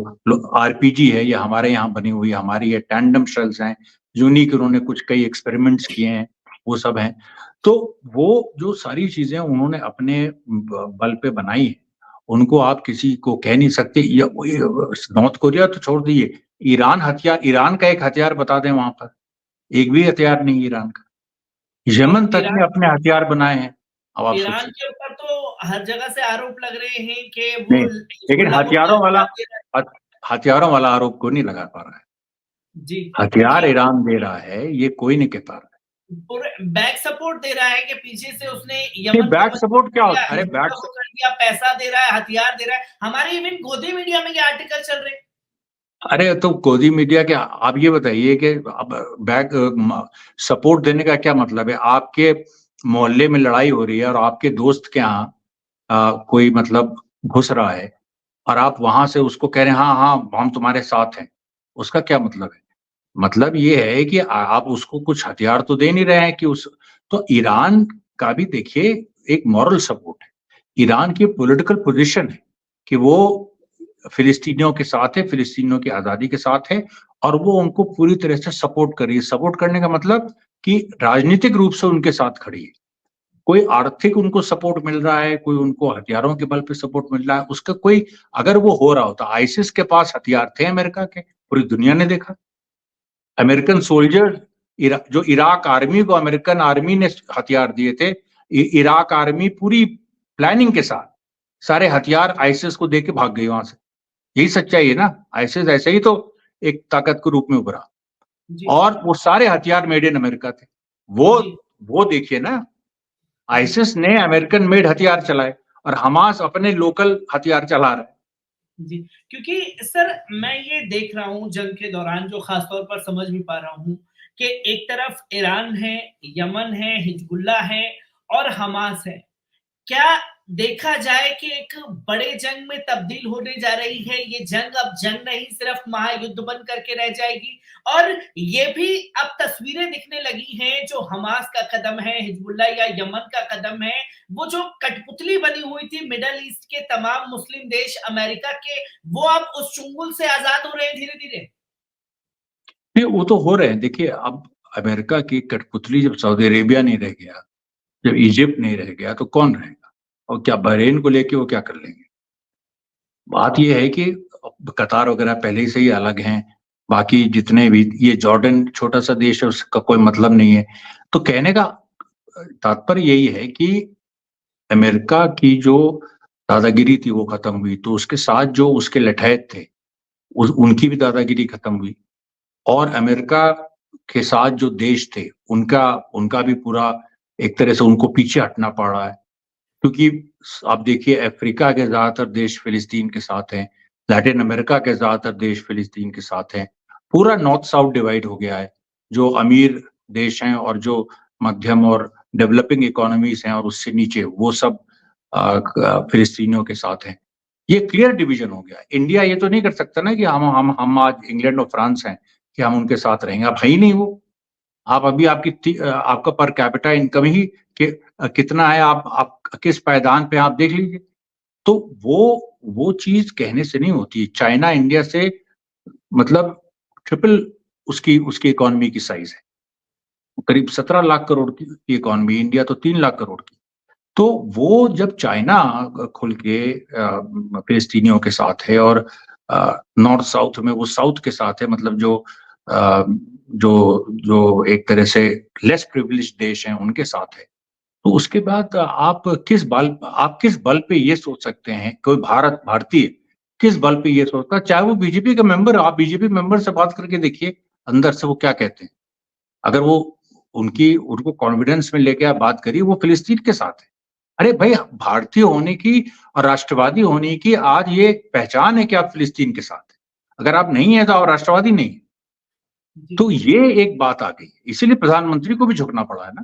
[SPEAKER 2] आरपीजी है ये हमारे यहाँ बनी हुई है, हमारी ये टैंडम शेल्स हैं, यूनिक उन्होंने कुछ कई एक्सपेरिमेंट्स किए हैं, वो सब हैं। तो वो जो सारी चीज़ें उन्होंने अपने बल पे बनाई हैं, उनको आप किसी को कह नहीं सकते। नॉर्थ कोरिया तो छोड़ दीजिए, ईरान का एक हथियार बता दें वहां पर, एक भी हथियार नहीं ईरान का। यमन
[SPEAKER 1] और
[SPEAKER 2] तक ने अपने हथियार बनाए हैं। अब आप
[SPEAKER 1] ईरान
[SPEAKER 2] सोचिए।
[SPEAKER 1] के ऊपर तो हर जगह से आरोप लग रहे हैं कि वो
[SPEAKER 2] नहीं, लेकिन
[SPEAKER 1] हिजबुल्लाह को भी हथियार दे रहा है।
[SPEAKER 2] हथियारों वाला आरोप को नहीं लगा पा रहा है।
[SPEAKER 1] जी,
[SPEAKER 2] हथियार
[SPEAKER 1] क्योंकि
[SPEAKER 2] ईरान दे रहा है, ये कोई नहीं कह पा रहा है।
[SPEAKER 1] पूरे बैक सपोर्ट दे रहा है कि पीछे से उसने
[SPEAKER 2] ये
[SPEAKER 1] यमन को
[SPEAKER 2] बैक
[SPEAKER 1] मदद
[SPEAKER 2] सपोर्ट क्या
[SPEAKER 1] दिया,
[SPEAKER 2] होता है? अरे
[SPEAKER 1] हिजबुल्लाह को कर दिया, पैसा दे रहा है, हथियार दे रहा है। हमारे इवन गोदी मीडिया में ये आर्टिकल चल रहे हैं।
[SPEAKER 2] अरे तो गोदी मीडिया के, आप ये बताइए कि अब बैक सपोर्ट देने का क्या मतलब है? आपके मोहल्ले में लड़ाई हो रही है और आपके दोस्त के यहाँ कोई मतलब घुस रहा है और आप वहां से उसको कह रहे हैं हाँ हाँ हम तुम्हारे साथ हैं, उसका क्या मतलब है? मतलब ये है कि आप उसको कुछ हथियार तो दे नहीं रहे हैं कि उस, तो ईरान का भी देखिए एक मॉरल सपोर्ट है। ईरान की पॉलिटिकल पोजीशन है कि वो फिलिस्तीनियों के साथ है, फिलिस्तीनियों की आजादी के साथ है और वो उनको पूरी तरह से सपोर्ट कर रही है। सपोर्ट करने का मतलब कि राजनीतिक रूप से उनके साथ खड़ी है। कोई आर्थिक उनको सपोर्ट मिल रहा है, कोई उनको हथियारों के बल पे सपोर्ट मिल रहा है, उसका कोई, अगर वो हो रहा होता, आईसिस के पास हथियार थे अमेरिका के, पूरी दुनिया ने देखा। अमेरिकन सोल्जर, जो इराक आर्मी को अमेरिकन आर्मी ने हथियार दिए थे, इराक आर्मी पूरी प्लानिंग के साथ सारे हथियार आईसिस को देके भाग गई वहां से। यही सच्चाई है ना। आईसिस ऐसे ही तो एक ताकत के रूप में उभरा
[SPEAKER 1] जी,
[SPEAKER 2] और वो सारे हथियार मेड इन अमेरिका थे। वो
[SPEAKER 1] जी,
[SPEAKER 2] वो देखिए ना,
[SPEAKER 1] जी।
[SPEAKER 2] आईसिस ने अमेरिकन मेड हथियार चलाए और हमास अपने लोकल हथियार चला रहा है।
[SPEAKER 1] जी, क्योंकि सर मैं ये देख रहा हूँ जंग के दौरान, जो ख़ास तौर पर समझ भी पा रहा हूँ कि एक तरफ ईरान है, यमन है, हिजबुल्लाह है और हमास है। क्या देखा जाए कि एक बड़े जंग में तब्दील होने जा रही है? ये जंग अब जंग नहीं, सिर्फ महायुद्ध बन करके रह जाएगी। और ये भी अब तस्वीरें दिखने लगी हैं, जो हमास का कदम है, हिजबुल्लाह या यमन का कदम है, वो जो कठपुतली बनी हुई थी मिडल ईस्ट के तमाम मुस्लिम देश अमेरिका के, वो अब उस चुंगल से आजाद हो रहे हैं धीरे-धीरे।
[SPEAKER 2] नहीं, वो तो हो रहे हैं। देखिए अब अमेरिका की कठपुतली जब सऊदी अरेबिया नहीं रह गया, जब इजिप्ट नहीं रह गया, तो कौन रहेगा? और क्या बहरीन को लेके वो क्या कर लेंगे? बात ये है कि कतार वगैरह पहले से ही अलग हैं, बाकी जितने भी, ये जॉर्डन छोटा सा देश है, उसका कोई मतलब नहीं है। तो कहने का तात्पर्य यही है कि अमेरिका की जो दादागिरी थी वो खत्म हुई, तो उसके साथ जो उसके लठैत थे उनकी भी दादागिरी खत्म हुई, और अमेरिका के साथ जो देश थे उनका उनका भी पूरा एक तरह से उनको पीछे हटना पड़ रहा है, क्योंकि आप देखिए अफ्रीका के ज्यादातर देश फिलिस्तीन के साथ हैं, लैटिन अमेरिका के ज्यादातर देश फिलिस्तीन के साथ हैं, पूरा नॉर्थ साउथ डिवाइड हो गया है। जो अमीर देश हैं और जो मध्यम और डेवलपिंग इकोनॉमीज हैं और उससे नीचे वो सब फिलिस्तीनियों के साथ हैं। ये क्लियर डिवीजन हो गया। इंडिया ये तो नहीं कर सकता ना कि हम आज इंग्लैंड और फ्रांस हैं कि हम उनके साथ रहेंगे, आप है ही नहीं वो। आप अभी आपका पर कैपिटा इनकम ही कितना है, आप किस पायदान पे आप देख लीजिए। तो वो चीज कहने से नहीं होती। चाइना इंडिया से मतलब ट्रिपल उसकी उसकी इकोनॉमी की साइज है, करीब 17 लाख करोड़ की इकोनॉमी, इंडिया तो 3 लाख करोड़ की। तो वो जब चाइना खुल के फिलिस्तीनियों के साथ है और नॉर्थ साउथ में वो साउथ के साथ है, मतलब जो एक तरह से लेस प्रिविलेज देश हैं उनके साथ है, तो उसके बाद आप किस बल पे ये सोच सकते हैं, कोई भारतीय किस बल पे ये सोचता है, चाहे वो बीजेपी का मेंबर, आप बीजेपी मेंबर से बात करके देखिए अंदर से वो क्या कहते हैं। अगर वो उनको कॉन्फिडेंस में लेके आप बात करिए, वो फिलिस्तीन के साथ है। अरे भाई, भारतीय होने की और राष्ट्रवादी होने की आज ये पहचान है कि आप फिलिस्तीन के साथ है। अगर आप नहीं है तो आप राष्ट्रवादी नहीं है। तो ये एक बात आ गई, इसीलिए प्रधानमंत्री को भी झुकना पड़ा है ना।